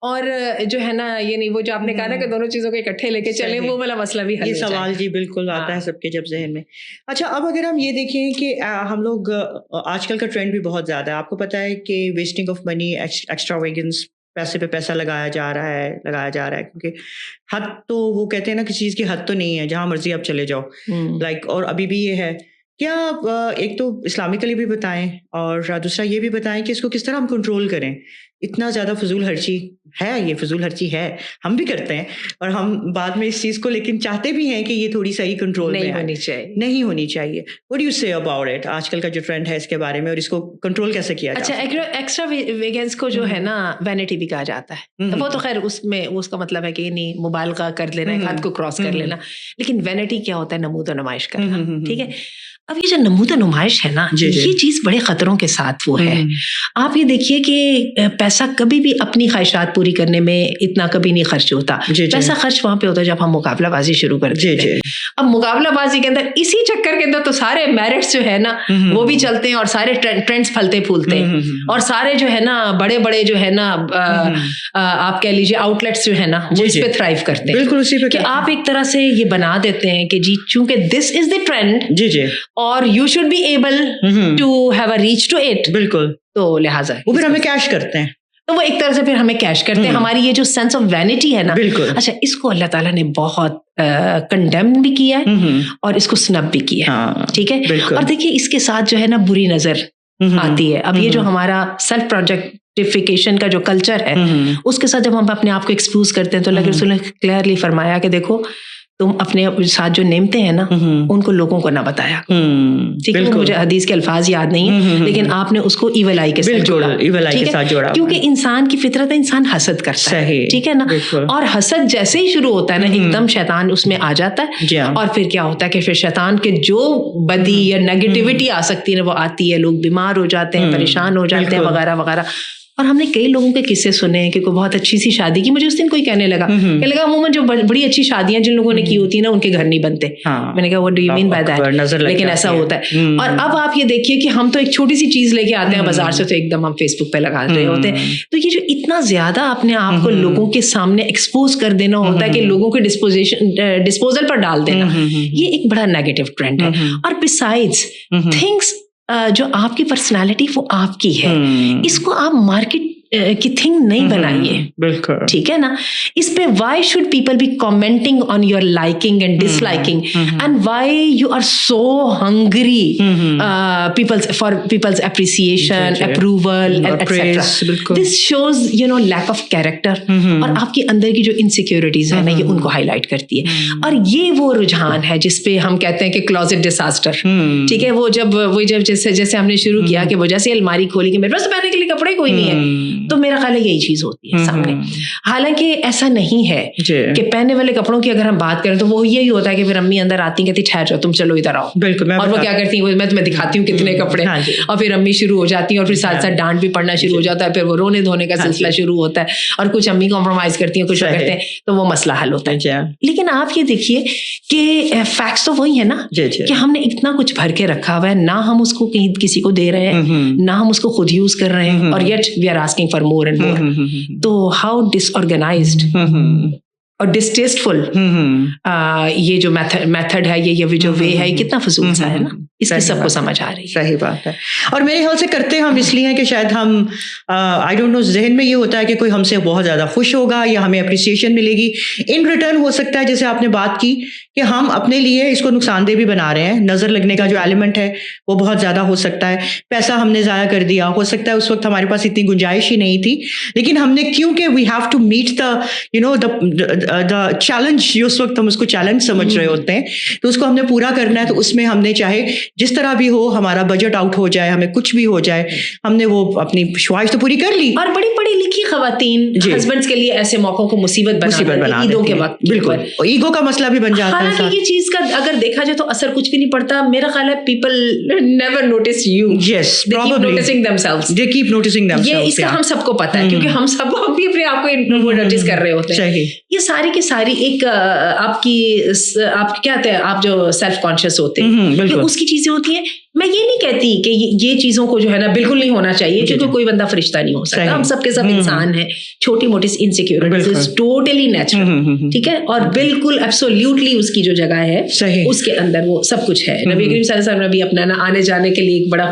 और जो है ना ये नहीं, वो जो आपने कहा ना कि दोनों चीजों को इकट्ठे लेके चले, वो वाला मसला भी हल हो जाए। ये सवाल जी बिल्कुल आता है सबके जब जहन में। अच्छा, अब अगर हम ये देखें कि हम लोग आजकल का ट्रेंड भी बहुत ज्यादा है, आपको पता है कि वेस्टिंग ऑफ मनी, एक्स्ट्रावेगेंस, पैसे पे पैसा लगाया जा रहा है, क्योंकि हद तो वो कहते हैं ना किसी चीज की हद तो नहीं है, जहां मर्जी आप चले जाओ। लाइक और अभी भी ये है, क्या एक तो इस्लामिकली भी बताएं और दूसरा ये भी बताएं कि इसको किस तरह हम कंट्रोल करें। इतना ज्यादा फजूल खर्ची है, ये फजूल खर्ची है, हम भी करते हैं और हम बाद में इस चीज को लेकिन चाहते भी हैं कि ये थोड़ी सही कंट्रोल में नहीं होनी चाहिए। What do you say about it, आजकल का जो ट्रेंड है इसके बारे में, और इसको कंट्रोल कैसे किया जाए? अच्छा, एक्स्ट्रा वेगेंस को जो है ना वैनिटी भी कहा जाता है। वो तो खैर उसमें उसका मतलब है कि नहीं मुबालगा कर लेना, हद को क्रॉस कर लेना। लेकिन वैनिटी क्या होता है? नमूद और नुमाइश करना। ठीक है, अब ये जो नमूद और नुमाइश है ना, ये चीज बड़े खतरों के साथ वो है। आप ये देखिए कि पैसा कभी भी अपनी ख्वाहिशात पूरी करने में इतना कभी नहीं खर्च होता। पैसा खर्च वहां पे होता है जब हम मुकाबलाबाजी शुरू कर देते हैं। अब मुकाबलाबाजी के अंदर इसी चक्कर के अंदर तो सारे मेरिट्स जो है ना वो भी चलते हैं और सारे ट्रेंड्स फलते फूलते हैं और सारे जो है ना बड़े बड़े जो है ना आप कह लीजिए आउटलेट्स जो है ना वो इस पे थ्राइव करते हैं। बिल्कुल उसी पे कि आप एक तरह से ये बना देते हैं कि जी चूंकि दिस इज द ट्रेंड जी और you should be able to have a reach to it. बिल्कुल, तो लिहाजा वो फिर हमें कैश करते हैं, तो वो एक तरह से फिर हमें कैश करते हैं। हमारी ये जो सेंस ऑफ वैनिटी है ना, अच्छा इसको अल्लाह ताला ने बहुत कंडेम भी किया है और इसको स्नब भी किया है। ठीक है, और देखिए इसके साथ जो है ना बुरी नजर आती है। अब ये जो हमारा सेल्फ प्रोजेक्टिफिकेशन का जो कल्चर है उसके साथ जब हम अपने आप को एक्सपोज करते हैं तो अल्लाह के रसूल ने क्लियरली फरमाया कि देखो तुम अपने साथ जो नेमते हैं ना उनको लोगों को ना बताया। ठीक है, मुझे हदीस के अल्फाज याद नहीं है लेकिन आपने उसको ईवल आई के साथ जोड़ा, क्योंकि इंसान की फितरत है, इंसान हसद करता है। ठीक है ना, और हसद जैसे ही शुरू होता है ना एकदम शैतान उसमें आ जाता है और फिर क्या होता है कि फिर शैतान के जो बदी या नेगेटिविटी आ सकती है ना वो आती है, लोग बीमार हो जाते हैं, परेशान हो जाते हैं वगैरह वगैरह। और हमने कई लोगों के किस्से सुने हैं कि कोई बहुत अच्छी सी शादी की, मुझे उस दिन कोई कहने लगा अमूमन जो बड़ी अच्छी शादियां जिन लोगों ने की होती है ना उनके घर नहीं बनते। मैंने कहा what do you mean by that, लेकिन ऐसा होता है। और अब आप ये देखिए कि हम तो एक छोटी सी चीज लेके आते हैं बाजार से तो एकदम हम फेसबुक पे लगा रहे होते हैं। तो ये जो इतना ज्यादा अपने आप को लोगों के सामने एक्सपोज कर देना होता है कि लोगों के डिस्पोजल पर डाल देना, ये एक बड़ा नेगेटिव ट्रेंड है। और बिसाइड्स थिंग्स जो आपकी पर्सनालिटी वो आपकी है, इसको आप मार्केट की थिंग नहीं बनाइए। बिल्कुल, ठीक है ना, इस पे why should people be commenting on your liking and disliking and why you are so hungry for people's appreciation, approval and etcetera. This shows you know lack of character और आपके अंदर की जो इनसिक्योरिटीज है ना ये उनको हाईलाइट करती है। और ये वो रुझान है जिसपे हम कहते हैं कि क्लोजेट डिसास्टर। ठीक है, वो जब जैसे हमने शुरू किया कि वो जैसे अलमारी खोली कि मेरे पास पहनने के लिए कपड़े कोई नहीं है, तो मेरा ख्याल है यही चीज होती है सामने। हालांकि ऐसा नहीं है कि पहनने वाले कपड़ों की अगर हम बात करें तो वो यही होता है कि फिर अम्मी अंदर आती कहती ठहर जाओ तुम चलो इधर आओ, और वो क्या करती है मैं तुम्हें दिखाती हूँ कितने कपड़े, और फिर अम्मी शुरू हो जाती है और फिर साथ साथ डांट भी पड़ना शुरू हो जाता है, फिर वो रोने धोने का सिलसिला शुरू होता है और कुछ अम्मी कॉम्प्रोमाइज करती हैं, कुछ करते हैं, तो वो मसला हल होता है। लेकिन आप ये देखिए कि फैक्ट्स तो वही है ना कि हमने इतना कुछ भर के रखा हुआ है, ना हम उसको कहीं किसी को दे रहे हैं, ना हम उसको खुद यूज कर रहे हैं, और yet we are asking for more and more. तो हाउ डिसऑर्गेनाइज्ड और डिस्टेस्टफुल ये जो मेथड है, ये जो वे है, कितना फजूल सा है ना, इसकी सबको समझ आ रही है। सही बात है। और मेरे ख्याल से करते हम इसलिए हैं कि शायद हम आई डोंट नो जहन में ये होता है कि कोई हमसे बहुत ज्यादा खुश होगा या हमें अप्रिसिएशन मिलेगी। इन रिटर्न हो सकता है जैसे आपने बात की कि हम अपने लिए इसको नुकसानदेह भी बना रहे हैं, नजर लगने का जो एलिमेंट है वो बहुत ज्यादा हो सकता है, पैसा हमने जाया कर दिया, हो सकता है उस वक्त हमारे पास इतनी गुंजाइश ही नहीं थी, लेकिन हमने क्योंकि we have to meet the you know the challenge, उस वक्त हम उसको चैलेंज समझ रहे होते हैं, तो उसको हमने पूरा करना है। तो उसमें हमने चाहे जिस तरह भी हो, हमारा बजट आउट हो जाए, हमें कुछ भी हो जाए, हमने वो अपनी ख्वाहिश तो पूरी कर ली। और बड़ी पढ़ी लिखी खवातीन हस्बैंड्स के लिए ऐसे मौकों को मुसीबत बना ईदों के वक्त, बिल्कुल ईगो का मसला भी बन जाता है। हालांकि ये चीज का अगर देखा जाए तो असर कुछ भी नहीं पड़ता। मेरा ख्याल है people never notice you, yes they keep noticing themselves, they keep noticing themselves. ये इसका हम सबको पता है क्योंकि हम भी अपने आप को नोटिस कर रहे होते हैं। ये सारी की सारी एक आपकी क्या कहते हैं, आप जो सेल्फ कॉन्शियस होते हैं ये उसकी चीजें होती हैं। मैं ये नहीं कहती कि ये चीजों को जो है ना बिल्कुल नहीं होना चाहिए, क्योंकि कोई बंदा फरिश्ता नहीं हो सकता, हम सबके सब इंसान हैं, छोटी मोटी इनसिक्योरिटीज टोटली नेचुरल, ठीक है, और बिल्कुल एब्सोल्युटली उसकी जो जगह है उसके अंदर वो सब कुछ है। नबी करीम सल्लल्लाहु अलैहि वसल्लम ने भी अपना ना आने जाने के लिए एक बड़ा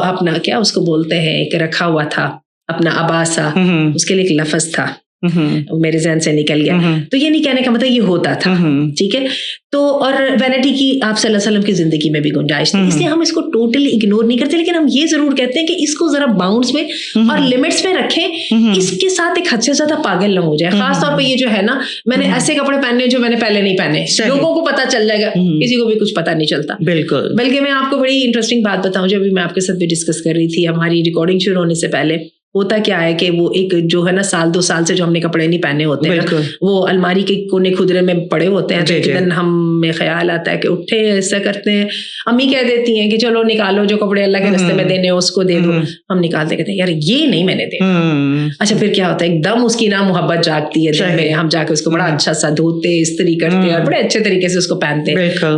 अपना क्या उसको बोलते हैं एक रखा हुआ था अपना अबासा, उसके लिए एक लफ्ज था मेरे ज़हन से निकल गया। तो ये नहीं कहने का मतलब ये होता था, ठीक है। तो और वैनिटी की आप सल्लल्लाहु अलैहि वसल्लम की जिंदगी में भी गुंजाइश थी, इसलिए हम इसको टोटली इग्नोर नहीं करते, लेकिन हम ये जरूर कहते हैं कि इसको जरा बाउंड्स में और लिमिट्स में रखें, इसके साथ एक हद से ज्यादा पागल ना हो जाए। खास तौर पे ये जो है ना, मैंने ऐसे कपड़े पहने जो मैंने पहले नहीं पहने, लोगों को पता चल जाएगा, किसी को भी कुछ पता नहीं चलता। बिल्कुल। बल्कि मैं आपको बड़ी इंटरेस्टिंग बात बताऊं, जब मैं आपके साथ भी डिस्कस कर रही थी हमारी रिकॉर्डिंग शुरू होने से पहले, होता क्या है कि वो एक जो है ना 1-2 साल से जो हमने कपड़े नहीं पहने होते हैं, वो अलमारी के कोने खुदरे में पड़े होते हैं। तो एक दिन हमें ख्याल आता है कि उठे ऐसा करते हैं, अम्मी कह देती हैं कि चलो निकालो जो कपड़े अल्लाह के रास्ते में देने हो उसको दे दो। हम निकालते कहते हैं यार ये नहीं मैंने देना। अच्छा फिर क्या होता है, एकदम उसकी ना मोहब्बत जागती है दिल में, हम जाके उसको बड़ा अच्छा सा धोते इस्त्री करते और बड़े अच्छे तरीके से उसको पहनते हैं।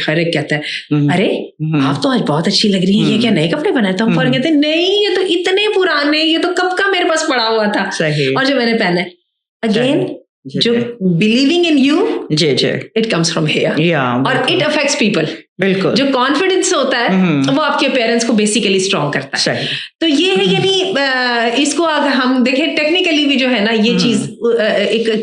हर एक कहता है अरे आप तो आज बहुत अच्छी लग रही है, ये क्या नए कपड़े बनाए? तो हम फौरन कहते हैं नहीं ये तो इतने पुराने, ये तो कब का मेरे पास पड़ा हुआ था और जो मैंने पहना है। अगेन जो believing in you it comes from here और इट अफेक्ट्स पीपल। बिल्कुल जो कॉन्फिडेंस होता है वो आपके पेरेंट्स को बेसिकली स्ट्रॉन्ग करता है। तो ये है यानी इसको अगर हम देखें टेक्निकली भी जो है ना ये चीज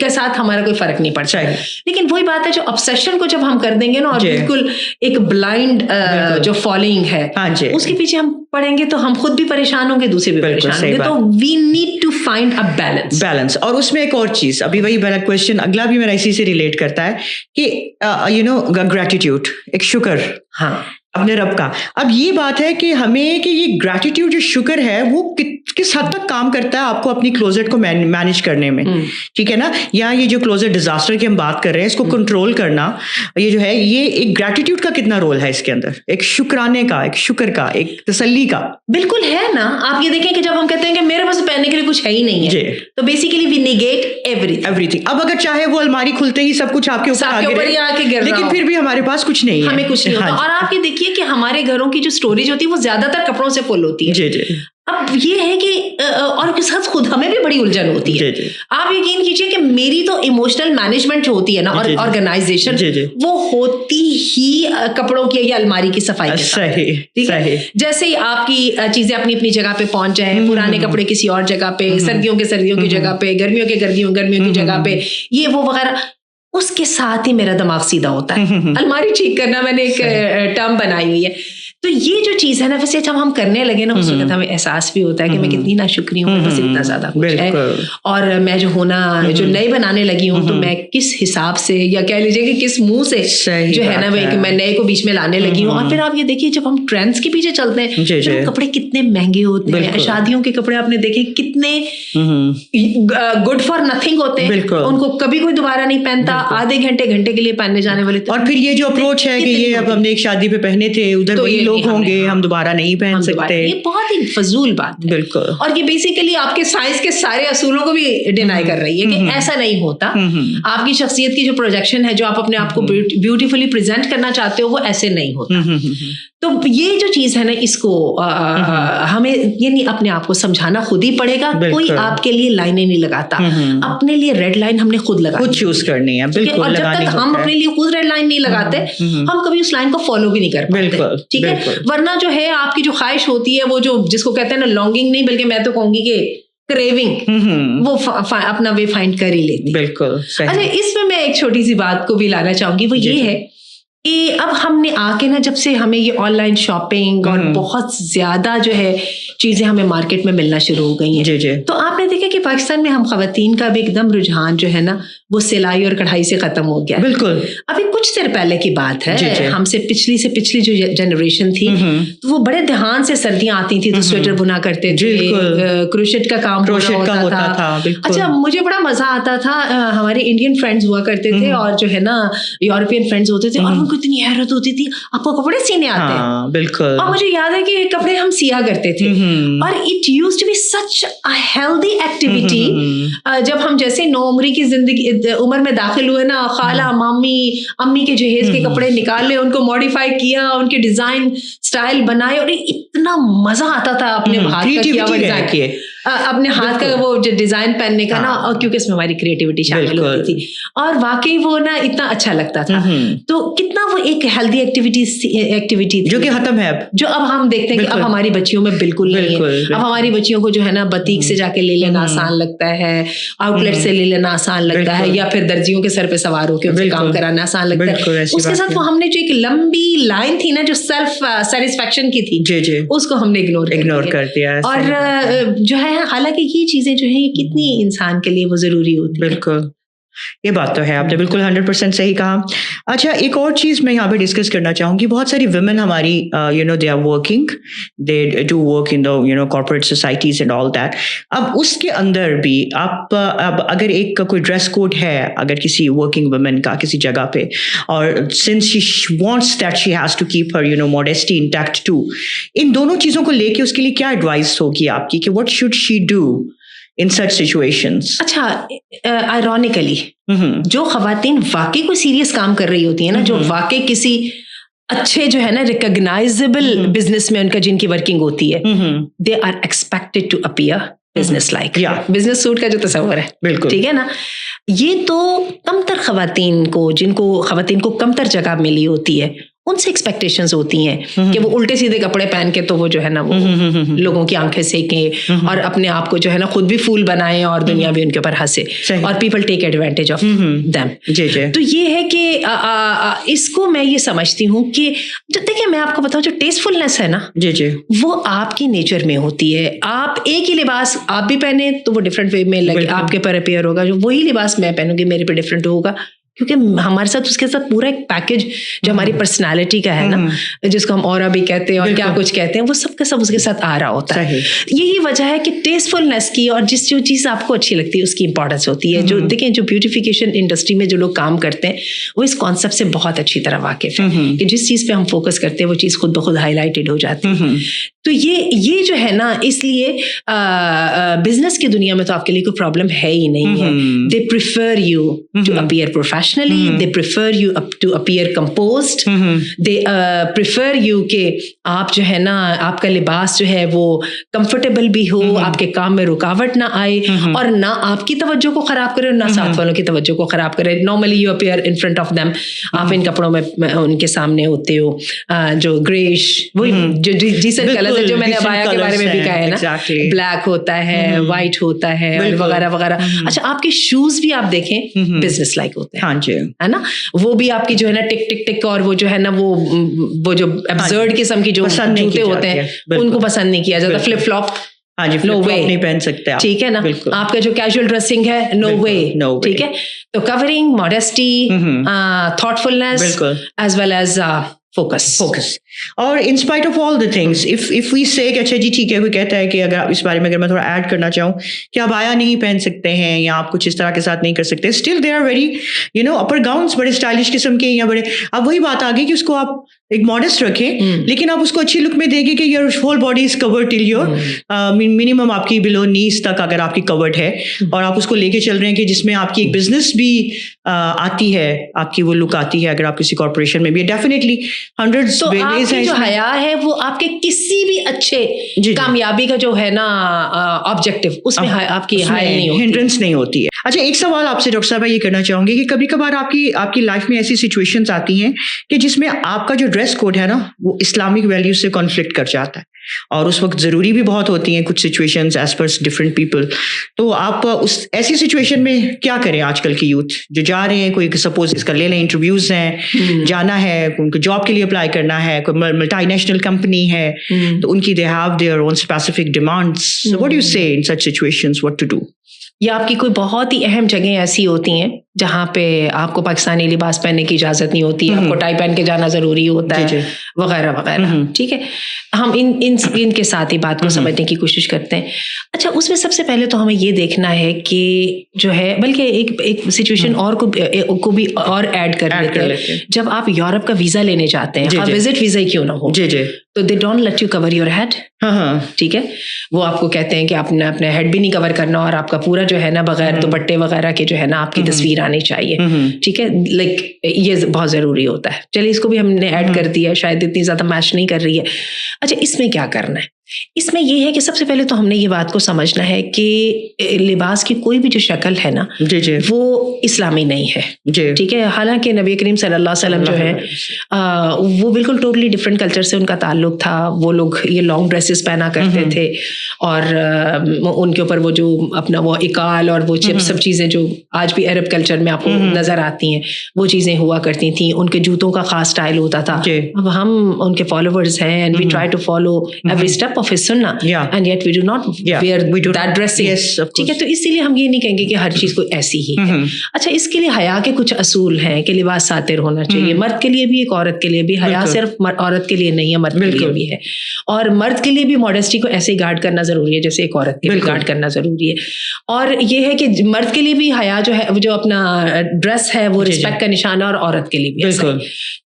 के साथ हमारा कोई फर्क नहीं पड़ता है। लेकिन वही बात है जो ऑब्सेशन को जब हम कर देंगे ना और बिल्कुल एक ब्लाइंड जो फॉलोइंग है उसके पीछे हम पढ़ेंगे तो हम खुद भी परेशान होंगे, दूसरे भी परेशान होंगे। तो we need to find a balance. और उसमें एक और चीज, अभी वही मेरा क्वेश्चन अगला भी मेरा इसी से रिलेट करता है कि यू नो ग्रैटिट्यूड, एक शुक्र अपने रब का। अब ये बात है कि हमें कि ये ग्रैटिट्यूड जो शुक्र है वो किस हद तक काम करता है आपको अपनी क्लोजेट को मैनेज करने में, ठीक है ना? या ये जो क्लोजेट डिजास्टर की हम बात कर रहे हैं इसको कंट्रोल करना, ये जो है ये एक ग्रैटिट्यूड का कितना रोल है इसके अंदर, एक शुक्राने का, एक शुक्र का, एक तसल्ली का? बिल्कुल है ना। आप ये देखें कि जब हम कहते हैं कि मेरे पास पहनने के लिए कुछ है ही नहीं है तो बेसिकली वी नेगेट एवरीथिंग। अब अगर चाहे वो अलमारी खुलते ही सब कुछ आपके ऊपर आके गिर, लेकिन फिर भी हमारे पास कुछ नहीं है, हमें कुछ नहीं होता। और आप ये देखिए कि हमारे घरों की जो स्टोरेज होती है वो ज्यादातर कपड़ों से फुल होती है। अब ये है कि और के साथ खुद हमें भी बड़ी उलझन होती है। आप यकीन कीजिए कि मेरी तो इमोशनल मैनेजमेंट जो होती है ना और ऑर्गेनाइजेशन वो होती ही कपड़ों की या अलमारी की सफाई के साथ। ठीक है, जैसे ही आपकी चीजें अपनी अपनी जगह पे पहुंच जाए, पुराने कपड़े किसी और जगह पे, सर्दियों की जगह पे, गर्मियों की जगह पे, ये वो वगैरह, उसके साथ ही मेरा दिमाग सीधा होता है। अलमारी ठीक करना मैंने एक टर्म बनाई हुई है। तो ये जो चीज है ना, वैसे जब हम करने लगे ना उस वक्त हमें एहसास भी होता है कि मैं कितनी नाशुक्री हूँ, बस इतना ज्यादा कुछ है। और मैं जो नए बनाने लगी हूँ तो मैं किस हिसाब से या कह लीजिए कि किस मुंह से जो है ना मैं नए को बीच में लाने लगी हूँ। और फिर आप ये देखिए जब हम ट्रेंड्स के पीछे चलते हैं तो कपड़े कितने महंगे होते हैं। शादियों के कपड़े आपने देखे कितने गुड फॉर नथिंग होते हैं, उनको कभी कोई दोबारा नहीं पहनता, आधे घंटे के लिए पहनने जाने वाले। और फिर ये जो अप्रोच है कि ये अब हमने एक शादी पे पहने थे, उधर वही लोग होंगे, हम दोबारा नहीं पहन सकते, ये बहुत ही फजूल बात है। बिल्कुल। और ये बेसिकली आपके साइंस के सारे असूलों को भी डिनाई कर रही है कि ऐसा नहीं होता। आपकी शख्सियत की जो प्रोजेक्शन है, जो आप अपने आप को ब्यूटीफुली प्रेजेंट करना चाहते हो, वो ऐसे नहीं होता। तो ये जो चीज है ना, इसको हमें यानी अपने आप को समझाना खुद ही पड़ेगा। कोई आपके लिए लाइनें नहीं लगाता, अपने लिए रेड लाइन हमने खुद लगा, खुद चूज करनी है। बिल्कुल। और जब तक हम अपने लिए खुद रेड लाइन नहीं लगाते, हम कभी उस लाइन को फॉलो भी नहीं कर पाते। ठीक है, वरना जो है आपकी जो ख्वाहिश होती है, वो जो जिसको कहते हैं ना लॉन्गिंग नहीं बल्कि मैं तो कहूंगी कि क्रेविंग, वो अपना वे फाइंड कर ही लेती। बिल्कुल। अच्छा, इसमें मैं एक छोटी सी बात को भी लाना चाहूंगी, वो ये है कि अब हमने आके ना जब से हमें ये ऑनलाइन शॉपिंग और बहुत ज्यादा जो है चीजें हमें मार्केट में मिलना शुरू हो गई हैं, तो आपने देखा कि पाकिस्तान में हम खवातीन का भी एकदम रुझान जो है ना वो सिलाई और कढ़ाई से खत्म हो गया। बिल्कुल। अभी कुछ देर पहले की बात है, हमसे पिछली जो जनरेशन थी तो वो बड़े ध्यान से सर्दियां आती थी तो स्वेटर बुना करते थे, क्रोशेट का काम होता था। अच्छा, मुझे बड़ा मजा आता था, हमारे इंडियन फ्रेंड्स हुआ करते थे और जो है ना यूरोपियन फ्रेंड्स होते थे और उनको इतनी हैरत होती थी आपको कपड़े सीने आते हैं। बिल्कुल। और मुझे याद है कि कपड़े हम सिया करते थे और it used to be such a healthy activity. जब हम जैसे नौउम्री की उम्र में दाखिल हुए ना, खाला मामी अम्मी के जहेज के कपड़े निकाले, उनको मॉडिफाई किया, उनके डिजाइन स्टाइल बनाए और इतना मजा आता था अपने हाथ का किया हुआ डिजाइन, अपने हाथ का वो डिजाइन पहनने का ना, और क्योंकि इसमें हमारी क्रिएटिविटी शामिल होती थी और वाकई वो ना इतना अच्छा लगता था। तो कितना वो एक हेल्दी एक्टिविटी थी जो कि खत्म है अब, जो अब हम देखते हैं कि अब हमारी बच्चियों में बिल्कुल नहीं है। अब हमारी बच्चियों को जो है ना बतीक से जाके ले लेना आसान लगता है, आउटलेट से ले लेना आसान लगता है, या फिर दर्जियों के सर पे सवार होकर उनसे काम कराना आसान लगता है। उसके साथ वो हमने जो एक लंबी लाइन थी ना जो सेल्फ सेटिस्फेक्शन की थी, उसको हमने इग्नोर कर दिया। और जो है हालांकि ये चीजें जो है ये कितनी इंसान के लिए वो जरूरी होती है। बिल्कुल। ये बात तो है, आपने बिल्कुल 100% सही कहा। अच्छा, एक और चीज़ मैं यहाँ पे डिस्कस करना चाहूँगी, बहुत सारी वुमेन हमारी they are working, they do work in the corporate societies and all that. अब उसके अंदर भी आप अब अगर एक कोई ड्रेस कोड है अगर किसी वर्किंग वुमेन का किसी जगह पे, और since she wants that she has to keep her modesty intact too, इन दोनों चीज़ों को लेके उसके लिए क्या एडवाइस होगी आपकी कि what should she do in such situations? अच्छा, आयरॉनिकली जो खवातीन वाकई कोई सीरियस काम कर रही होती है ना, जो वाकई किसी अच्छे जो है ना रिकॉग्नाइजेबल बिजनेस में उनका जिनकी वर्किंग होती है, they are expected to appear business like, business suit का जो तस्वर है, बिल्कुल ठीक है ना। ये तो कमतर खवातीन को, जिनको खवातीन को कमतर जगह मिली होती है, उनसे एक्सपेक्टेशंस होती हैं कि वो उल्टे सीधे कपड़े पहन के तो वो जो है ना वो लोगों की आंखें सेकें और अपने आप को जो है ना खुद भी फूल बनाएं और दुनिया भी उनके ऊपर हंसे और people take advantage of them. तो ये है कि इसको मैं ये समझती हूँ कि देखिए मैं आपको बताऊँ, जो टेस्टफुलनेस है ना वो आपकी नेचर में होती है। आप एक ही लिबास आप भी पहने तो वो डिफरेंट वे में लगे आपके पर अपीयर होगा, जो वही लिबास मैं पहनूंगी मेरे पे डिफरेंट होगा, क्योंकि हमारे साथ उसके साथ पूरा एक पैकेज जो हमारी पर्सनालिटी का है ना, जिसको हम ऑरा भी कहते हैं और क्या कुछ कहते हैं, वो सब का सब उसके साथ आ रहा होता है। यही वजह है कि टेस्टफुलनेस की और जिस जो चीज़ आपको अच्छी लगती है उसकी इंपॉर्टेंस होती है। जो देखें, जो ब्यूटिफिकेशन इंडस्ट्री में जो लोग काम करते हैं वो इस कॉन्सेप्ट से बहुत अच्छी तरह वाकिफ है कि जिस चीज़ पे हम फोकस करते हैं वो चीज़ खुद ब खुद हाईलाइटेड हो जाती है। तो ये जो है ना, इसलिए बिजनेस की दुनिया में तो आपके लिए कोई प्रॉब्लम है ही नहीं है। They prefer you to appear professionally, they prefer you to appear composed, they prefer you कि आप जो है ना आपका लिबास जो है वो कंफर्टेबल भी हो, आपके काम में रुकावट ना आए और ना आपकी तवज्जो को खराब करे और ना साथ वालों की तवज्जो को खराब करे। Normally you appear in front of them, आप इन कपड़ों में उनके सामने होते हो, जो ग्रेश वही जो डिसेंट कलर जो मैंने अबाया के बारे में भी कहा है ना, ब्लैक होता है, व्हाइट होता है और वगैरह वगैरह। अच्छा, आपके शूज भी आप देखें बिजनेस लाइक होते हैं, हाँ जी, है ना, वो भी आपकी जो है ना टिक टिक टिक और वो जो है ना वो जो एब्सर्ड किस्म की जो जूते होते हैं उनको पसंद नहीं किया जाता। फ्लिप फ्लॉप नो वे नहीं पहन सकते आप, ठीक है ना। आपका जो कैजुअल ड्रेसिंग है नो वे, ठीक है। तो covering, modesty, thoughtfulness as well as focus. और in spite of all the things, if we say अच्छा जी ठीक है, कोई कहता है कि अगर इस बारे में अगर मैं थोड़ा ऐड करना चाहूँ कि आप आया नहीं पहन सकते हैं या आप कुछ इस तरह के साथ नहीं कर सकते, still they are very upper gowns बड़े स्टाइलिश किस्म के या बड़े, अब वही बात आ गई कि उसको आप एक मॉडेस्ट रखें लेकिन आप उसको अच्छी लुक में देंगे कि your whole body is covered till your minimum आपकी बिलो नीज तक अगर आपकी कवर्ड है और आप उसको लेके चल रहे हैं कि जिसमें आपकी एक बिजनेस भी आती है, आपकी वो लुक आती है अगर आप किसी कॉर्पोरेशन में भी, डेफिनेटली हंड्रेड्स वेज है। जो हया है वो आपके किसी भी अच्छे कामयाबी का जो है ना ऑब्जेक्टिव, उसमें आपकी हिंड्रेंस नहीं होती है। अच्छा, एक सवाल आपसे डॉक्टर साहब ये करना चाहूंगी कि कभी कभार आपकी लाइफ में ऐसी सिचुएशंस आती हैं कि जिसमें आपका जो ड्रेस कोड है ना वो इस्लामिक वैल्यूज से कॉन्फ्लिक्ट कर जाता है और उस वक्त ज़रूरी भी बहुत होती हैं कुछ situations as per different people, तो आप उस ऐसी सिचुएशन में क्या करें? आजकल की यूथ जो जा रहे हैं, कोई सपोज इसका ले लें इंटरव्यूज हैं, जाना है, उनको जॉब के लिए अप्लाई करना है, कोई मल्टीनेशनल कंपनी है तो उनकी they have their own specific demands, so what do you say in such situations, what to do? या आपकी कोई बहुत ही अहम जगह ऐसी होती हैं जहाँ पे आपको पाकिस्तानी लिबास पहनने की इजाज़त नहीं होती है, आपको टाई पहन के जाना ज़रूरी होता है वगैरह वगैरह, ठीक है। हम इनके साथ ही बात को समझने की कोशिश करते हैं। अच्छा, उसमें सबसे पहले तो हमें ये देखना है कि जो है, बल्कि एक सिचुएशन और को भी और ऐड कर लेते हैं। जब आप यूरोप का वीज़ा लेने जाते हैं, विजिट वीज़ा ही क्यों ना हो, तो they don't let you cover your head, ठीक है। वो आपको कहते हैं कि आपने अपने हेड भी नहीं कवर करना और आपका पूरा जो है ना बगैर दुपट्टे वगैरह के जो है ना आपकी तस्वीर आनी चाहिए, ठीक है। लाइक ये बहुत ज़रूरी होता है। चलिए, इसको भी हमने ऐड कर दिया, शायद इतनी ज़्यादा मैच नहीं कर रही है। अच्छा, इसमें क्या करना है? इसमें ये है कि सबसे पहले तो हमने ये बात को समझना है कि लिबास की कोई भी जो शक्ल है ना वो इस्लामी नहीं है, ठीक है। हालांकि नबी करीम सल्लल्लाहु अलैहि वसल्लम जो है वो बिल्कुल टोटली डिफरेंट कल्चर से उनका ताल्लुक था। वो लोग ये लॉन्ग ड्रेसेस पहना करते थे और उनके ऊपर वो जो अपना वो इकाल और वो सब चीज़ें जो आज भी अरब कल्चर में आपको नज़र आती हैं वो चीज़ें हुआ करती थी। उनके जूतों का खास स्टाइल होता था। अब हम उनके फॉलोवर्स हैं and we try to follow every step of his सुन्ना and yet we do not wear that dressing, ठीक है। तो इसीलिए हम ये नहीं कहेंगे कि हर चीज को ऐसी ही है। अच्छा, इसके लिए हया के कुछ असूल हैं कि लिबास सातिर होना चाहिए, मर्द के लिए भी एक औरत के लिए भी। हया सिर्फ औरत के लिए नहीं है, मर्द के लिए भी है। और मर्द के लिए भी मॉडेस्टी को ऐसे ही गार्ड करना जरूरी है जैसे एक औरत के लिए गार्ड करना जरूरी है। और ये है कि मर्द के लिए भी हया जो है, जो अपना ड्रेस है वो रिस्पेक्ट का निशान है, और औरत के लिए भी ऐसा है।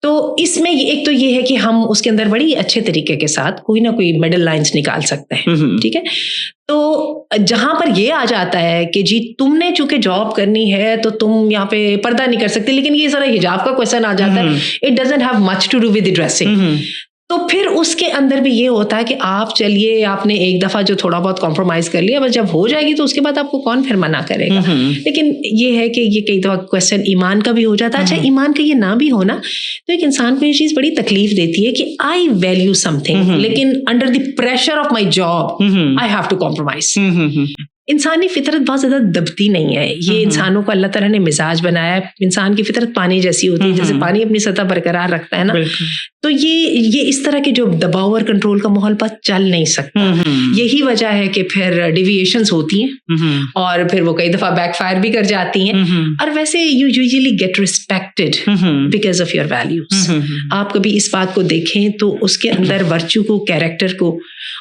तो इसमें एक तो ये है कि हम उसके अंदर बड़ी अच्छे तरीके के साथ कोई ना कोई मिडल लाइंस निकाल सकते हैं, ठीक है। तो जहां पर ये आ जाता है कि जी तुमने चूंकि जॉब करनी है तो तुम यहाँ पे पर्दा नहीं कर सकते, लेकिन ये सारा हिजाब का क्वेश्चन आ जाता है, it doesn't have much to do with the dressing. तो फिर उसके अंदर भी ये होता है कि आप चलिए, आपने एक दफा जो थोड़ा बहुत कॉम्प्रोमाइज कर लिया, बस जब हो जाएगी तो उसके बाद आपको कौन फिर मना करेगा। लेकिन ये है कि ये कई दफा क्वेश्चन ईमान का भी हो जाता है। अच्छा, ईमान का ये ना भी होना तो एक इंसान को ये चीज बड़ी तकलीफ देती है कि आई वैल्यू समथिंग, लेकिन under the pressure of my job I have to compromise. इंसानी फितरत बहुत ज्यादा दबती नहीं है। ये इंसानों को अल्लाह ताला ने मिजाज बनाया है। इंसान की फितरत पानी जैसी होती है, जैसे पानी अपनी सतह बरकरार रखता है ना, तो ये इस तरह के जो दबाव और कंट्रोल का माहौल पर चल नहीं सकता। यही वजह है कि फिर डिविएशंस होती हैं और फिर वो कई दफा बैकफायर भी कर जाती हैं। और वैसे you usually get respected because of your values. आप कभी इस बात को देखें तो उसके अंदर वर्च्यू को, कैरेक्टर को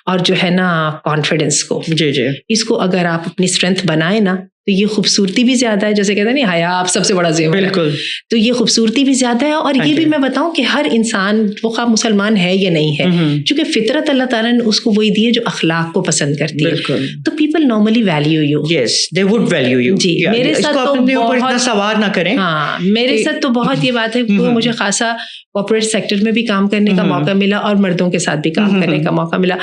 और जो है ना कॉन्फिडेंस को, इसको अगर आप अपनी स्ट्रेंथ बनाए ना तो ये खूबसूरती भी ज्यादा है। जैसे कहते हैं नहीं, हया आप सबसे बड़ा ज़ेवर है, तो ये खूबसूरती भी ज्यादा है। और ये भी मैं बताऊं कि हर इंसान, वो खा मुसलमान है या नहीं है, क्योंकि फितरत अल्लाह ताला ने उसको वही दी है जो अखलाक को पसंद करती है। तो people normally value you. Yes, they would value you. जी, मेरे साथ तो बहुत इतना सवार ना करें। हाँ, मेरे साथ तो बहुत ये बात है कि मुझे खासा कॉर्पोरेट सेक्टर में भी काम करने का मौका मिला और मर्दों के साथ भी काम करने का मौका मिला।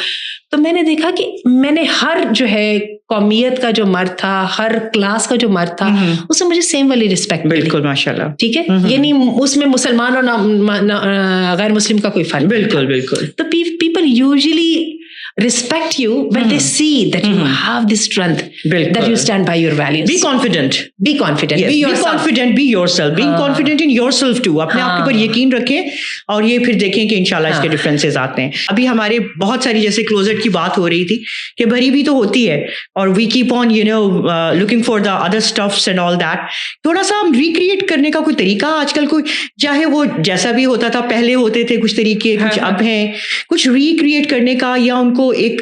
तो मैंने देखा कि मैंने हर जो है कौमियत का जो मर्द था, हर क्लास का जो मर्द था, उससे मुझे सेम वाली रिस्पेक्ट मिली। बिल्कुल, माशाल्लाह। ठीक है, यानी उसमें मुसलमान और गैर मुस्लिम का कोई फर्क। बिल्कुल बिल्कुल। तो people usually respect you when they see that you have this strength, that you stand by your values. Be confident. Be confident. Yes. Be confident. Be yourself. Being confident in yourself too. अपने आप के ऊपर यकीन रखें और ये फिर देखें कि इंशाल्लाह इसके डिफरेंसेस आते हैं। अभी हमारे बहुत सारी जैसे क्लोजेट की बात हो रही थी कि भरी भी तो होती है और we keep on looking for the other stuffs and all that. थोड़ा सा हम रिक्रिएट करने का कोई तरीका आजकल कोई, चाहे वो जैसा भी होता था पहले, होते थे कुछ तरीके, कुछ अब हैं, कुछ रिक्रिएट करने का या उनको एक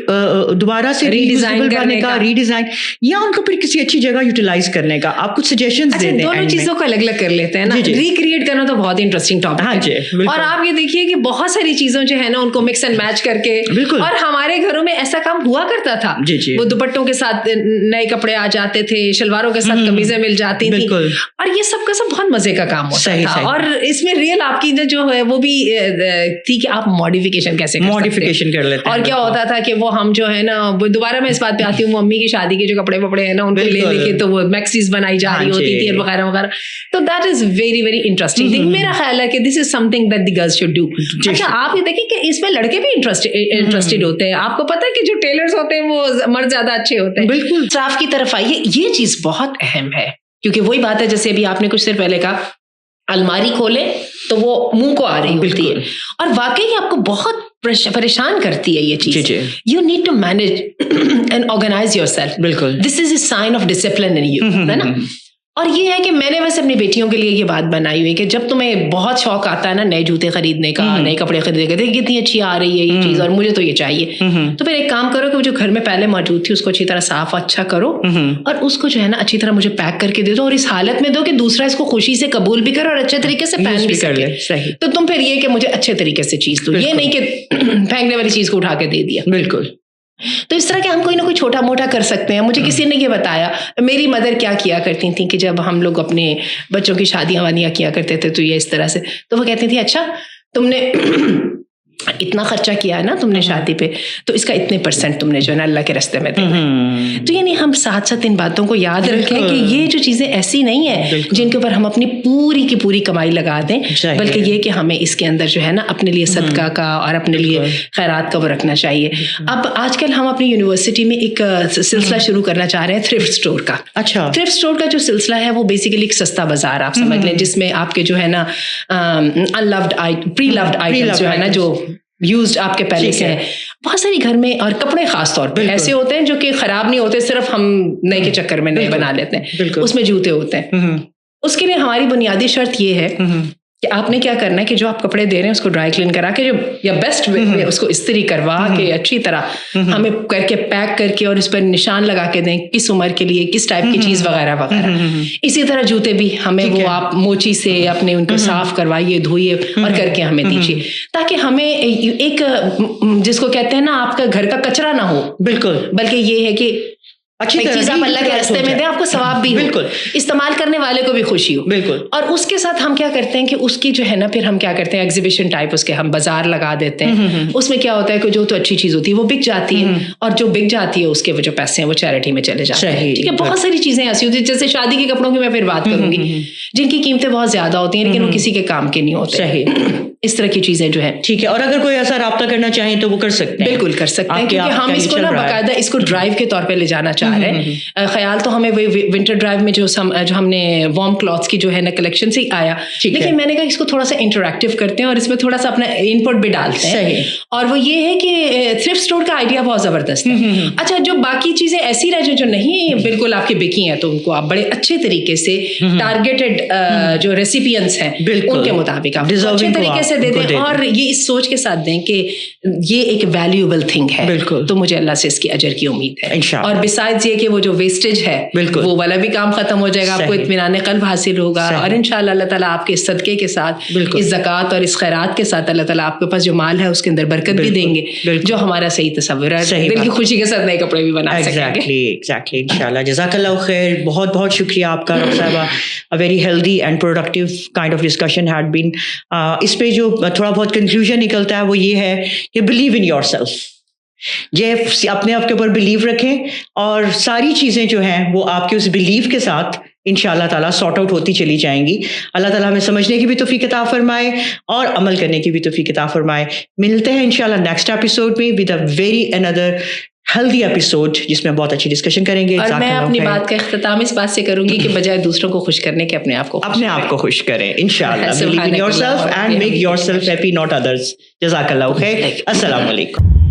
दोबारा से रीडिजाइन करने का, रीडिजाइन, या उनको फिर किसी अच्छी जगह यूटिलाइज करने का आप कुछ सजेशंस दे दें। दोनों चीजों को अलग अलग कर लेते हैं ना। रिक्रिएट करना तो बहुत इंटरेस्टिंग टॉपिक है। और आप ये देखिए कि बहुत सारी चीजों जो है ना उनको मिक्स एंड मैच करके, और हमारे घरों में ऐसा काम हुआ करता था। वो दुपट्टों के साथ नए कपड़े आ जाते थे, शलवारों के साथ कमीजें मिल जाती थी, और ये सब का सब बहुत मजे का काम होता था। और इसमें रियल आपकी जो है वो भी थी कि आप मॉडिफिकेशन कैसे कर लेते हैं। और क्या होता था कि वो हम जो है ना, दोबारा मैं इस बात पे आती हूँ, मम्मी की शादी के जो कपड़े वपड़े हैं ना उनको ले लेके तो वो मैक्सीज बनाई जा रही होती थी वगैरह वगैरह। तो that is very very interesting thing. मेरा ख्याल है कि this is something that the girls should do. अच्छा, आप ये देखिए कि इसमें लड़के भी इंटरेस्टेड होते हैं। आपको पता है कि जो टेलर्स होते हैं वो मर्द ज्यादा अच्छे होते हैं। बिल्कुल, इंसाफ की तरफ आइए, ये चीज बहुत अहम है, क्योंकि वही बात है जैसे अभी आपने कुछ देर पहले कहा, अलमारी खोले तो वो मुंह को आ रही होती है, और वाकई आपको बहुत परेशान करती है ये चीज। You need to manage and organise yourself. बिल्कुल, this is a sign of discipline in you, है ना। और ये है कि मैंने वैसे अपनी बेटियों के लिए ये बात बनाई हुई कि जब तुम्हें बहुत शौक आता है ना नए जूते खरीदने का, नए कपड़े खरीदने का, देखिए कितनी अच्छी आ रही है ये चीज और मुझे तो ये चाहिए, तो फिर एक काम करो कि जो घर में पहले मौजूद थी उसको अच्छी तरह साफ अच्छा करो और उसको जो है ना अच्छी तरह मुझे पैक करके दे दो, और इस हालत में दो कि दूसरा इसको खुशी से कबूल भी करे और अच्छे तरीके से पहन भी सके। तो तुम फिर ये कि मुझे अच्छे तरीके से चीज दो, ये नहीं कि फेंकने वाली चीज को उठा के दे दिया। बिल्कुल। तो इस तरह के हम कोई ना कोई छोटा मोटा कर सकते हैं। मुझे किसी ने ये बताया, मेरी मदर क्या किया करती थी कि जब हम लोग अपने बच्चों की शादियां वादियां किया करते थे तो ये इस तरह से, तो वो कहती थी अच्छा तुमने इतना खर्चा किया है ना तुमने शादी पे, तो इसका इतने % तुमने जो है ना अल्लाह के रास्ते में देना है। तो यानी हम साथ साथ इन बातों को याद रखें कि ये जो चीजें ऐसी नहीं है जिनके ऊपर हम अपनी पूरी की पूरी कमाई लगा दें, बल्कि ये कि हमें इसके अंदर जो है ना अपने लिए सदका का और अपने लिए खैरात का वो रखना चाहिए। अब आजकल हम अपनी यूनिवर्सिटी में एक सिलसिला शुरू करना चाह रहे हैं थ्रिफ्ट स्टोर का। अच्छा, थ्रिफ्ट स्टोर का जो सिलसिला है वो बेसिकली एक सस्ता बाजार आप समझ लें, जिसमें आपके जो है ना अनलव्ड प्री लव्ड आइटम्स जो है ना, जो यूज्ड आपके पहले से हैं, बहुत सारी घर में, और कपड़े खास तौर पे ऐसे होते हैं जो कि खराब नहीं होते, सिर्फ हम नए के चक्कर में नए बना लेते हैं, उसमें जूते होते हैं। उसके लिए हमारी बुनियादी शर्त ये है कि आपने क्या करना है कि जो आप कपड़े दे रहे हैं उसको ड्राई क्लीन करा के, जो या बेस्ट वे में उसको इस्त्री करवा के अच्छी तरह हमें करके पैक करके और इस पर निशान लगा के दें किस उम्र के लिए किस टाइप की चीज वगैरह वगैरह। इसी तरह जूते भी हमें वो आप मोची से अपने उनको साफ करवाइए, धोइए और करके हमें दीजिए, ताकि हमें एक जिसको कहते हैं ना आपका घर का कचरा ना हो, बिल्कुल, बल्कि ये है कि अच्छी चीज आप अल्लाह के रास्ते में दें, आपको सवाब भी हो, इस्तेमाल करने वाले को भी खुशी हो। बिल्कुल। और उसके साथ हम क्या करते हैं कि उसकी जो है ना, फिर हम क्या करते हैं, एग्जीबिशन टाइप उसके हम बाजार लगा देते हैं। उसमें क्या होता है कि जो तो अच्छी चीज होती है वो बिक जाती है, और जो बिक जाती है उसके वो जो पैसे हैं वो चैरिटी में चले जाते हैं। ठीक है, बहुत सारी चीजें ऐसी होती है, जैसे शादी के कपड़ों की मैं फिर बात करूंगी, जिनकी कीमतें बहुत ज्यादा होती हैं लेकिन वो किसी के काम के नहीं होते। इस तरह की चीजें जो है, ठीक है। और अगर कोई ऐसा राब्ता करना चाहे तो वो कर सकते हैं, बिल्कुल कर सकते हैं, क्योंकि हम इसको ना बाकायदा इसको ड्राइव के तौर पे ले जाना चाह रहे हैं। ख्याल तो हमें विंटर ड्राइव में जो हमने वार्म क्लॉथ्स की जो है ना कलेक्शन से ही आया, लेकिन मैंने कहा इसको थोड़ा सा इंटरैक्टिव करते हैं और इसमें थोड़ा सा अपना इनपुट भी डालते हैं। और वो ये है कि थ्रिफ्ट स्टोर का आइडिया बहुत जबरदस्त है। अच्छा, जो बाकी चीजें ऐसी रह जो नहीं बिल्कुल आपकी बिकी हैं, तो उनको आप बड़े अच्छे तरीके से टारगेटेड जो रेसिपियंट्स हैं उनके मुताबिक आप अच्छे तरीके से दे दें, और ये इस सोच के साथ दें कि ये एक वैल्यूएबल थिंग है, तो मुझे अल्लाह से इसकी अजर की उम्मीद है। और बिसाइड्स ये कि वो जो वेस्टेज है वो वाला भी काम खत्म हो जाएगा, आपको इत्मीनान क़ल्ब हासिल होगा, और इंशाअल्लाह अल्लाह ताला आपके इस सदके के साथ, इस ज़कात और इस खैरात के साथ अल्लाह ताला आपके पास जो माल है उसके अंदर बरकत भी देंगे, जो हमारा सही तस्व्वुर है, दिल की खुशी के साथ नए कपड़े भी बना सकेंगे। एग्जैक्टली इंशाअल्लाह। जज़ाकल्लाहु खैर, बहुत बहुत शुक्रिया आपका डॉक्टर साहिबा। A very healthy and productive kind of discussion had been. इस पे जो थोड़ा बहुत कंक्लूजन निकलता है वो ये है कि बिलीव इन योरसेल्फ, ये अपने आप के ऊपर बिलीव रखें, और सारी चीज़ें जो हैं वो आपके उस बिलीव के साथ इंशाअल्लाह ताला सॉर्ट आउट होती चली जाएंगी। अल्लाह ताला हमें समझने की भी तौफीक अता फरमाए और अमल करने की भी तौफीक अता फरमाए। मिलते हैं इंशाअल्लाह नेक्स्ट एपिसोड में with a very another healthy episode, जिसमें बहुत अच्छी डिस्कशन करेंगे। और मैं अपनी बात का इख्तिताम इस बात से करूंगी कि बजाय दूसरों को खुश करने के अपने आप को खुश करें इंशाअल्लाह। Believe in yourself and make yourself happy, not others. जज़ाकल्लाहु खैर। अस्सलाम वालेकुम।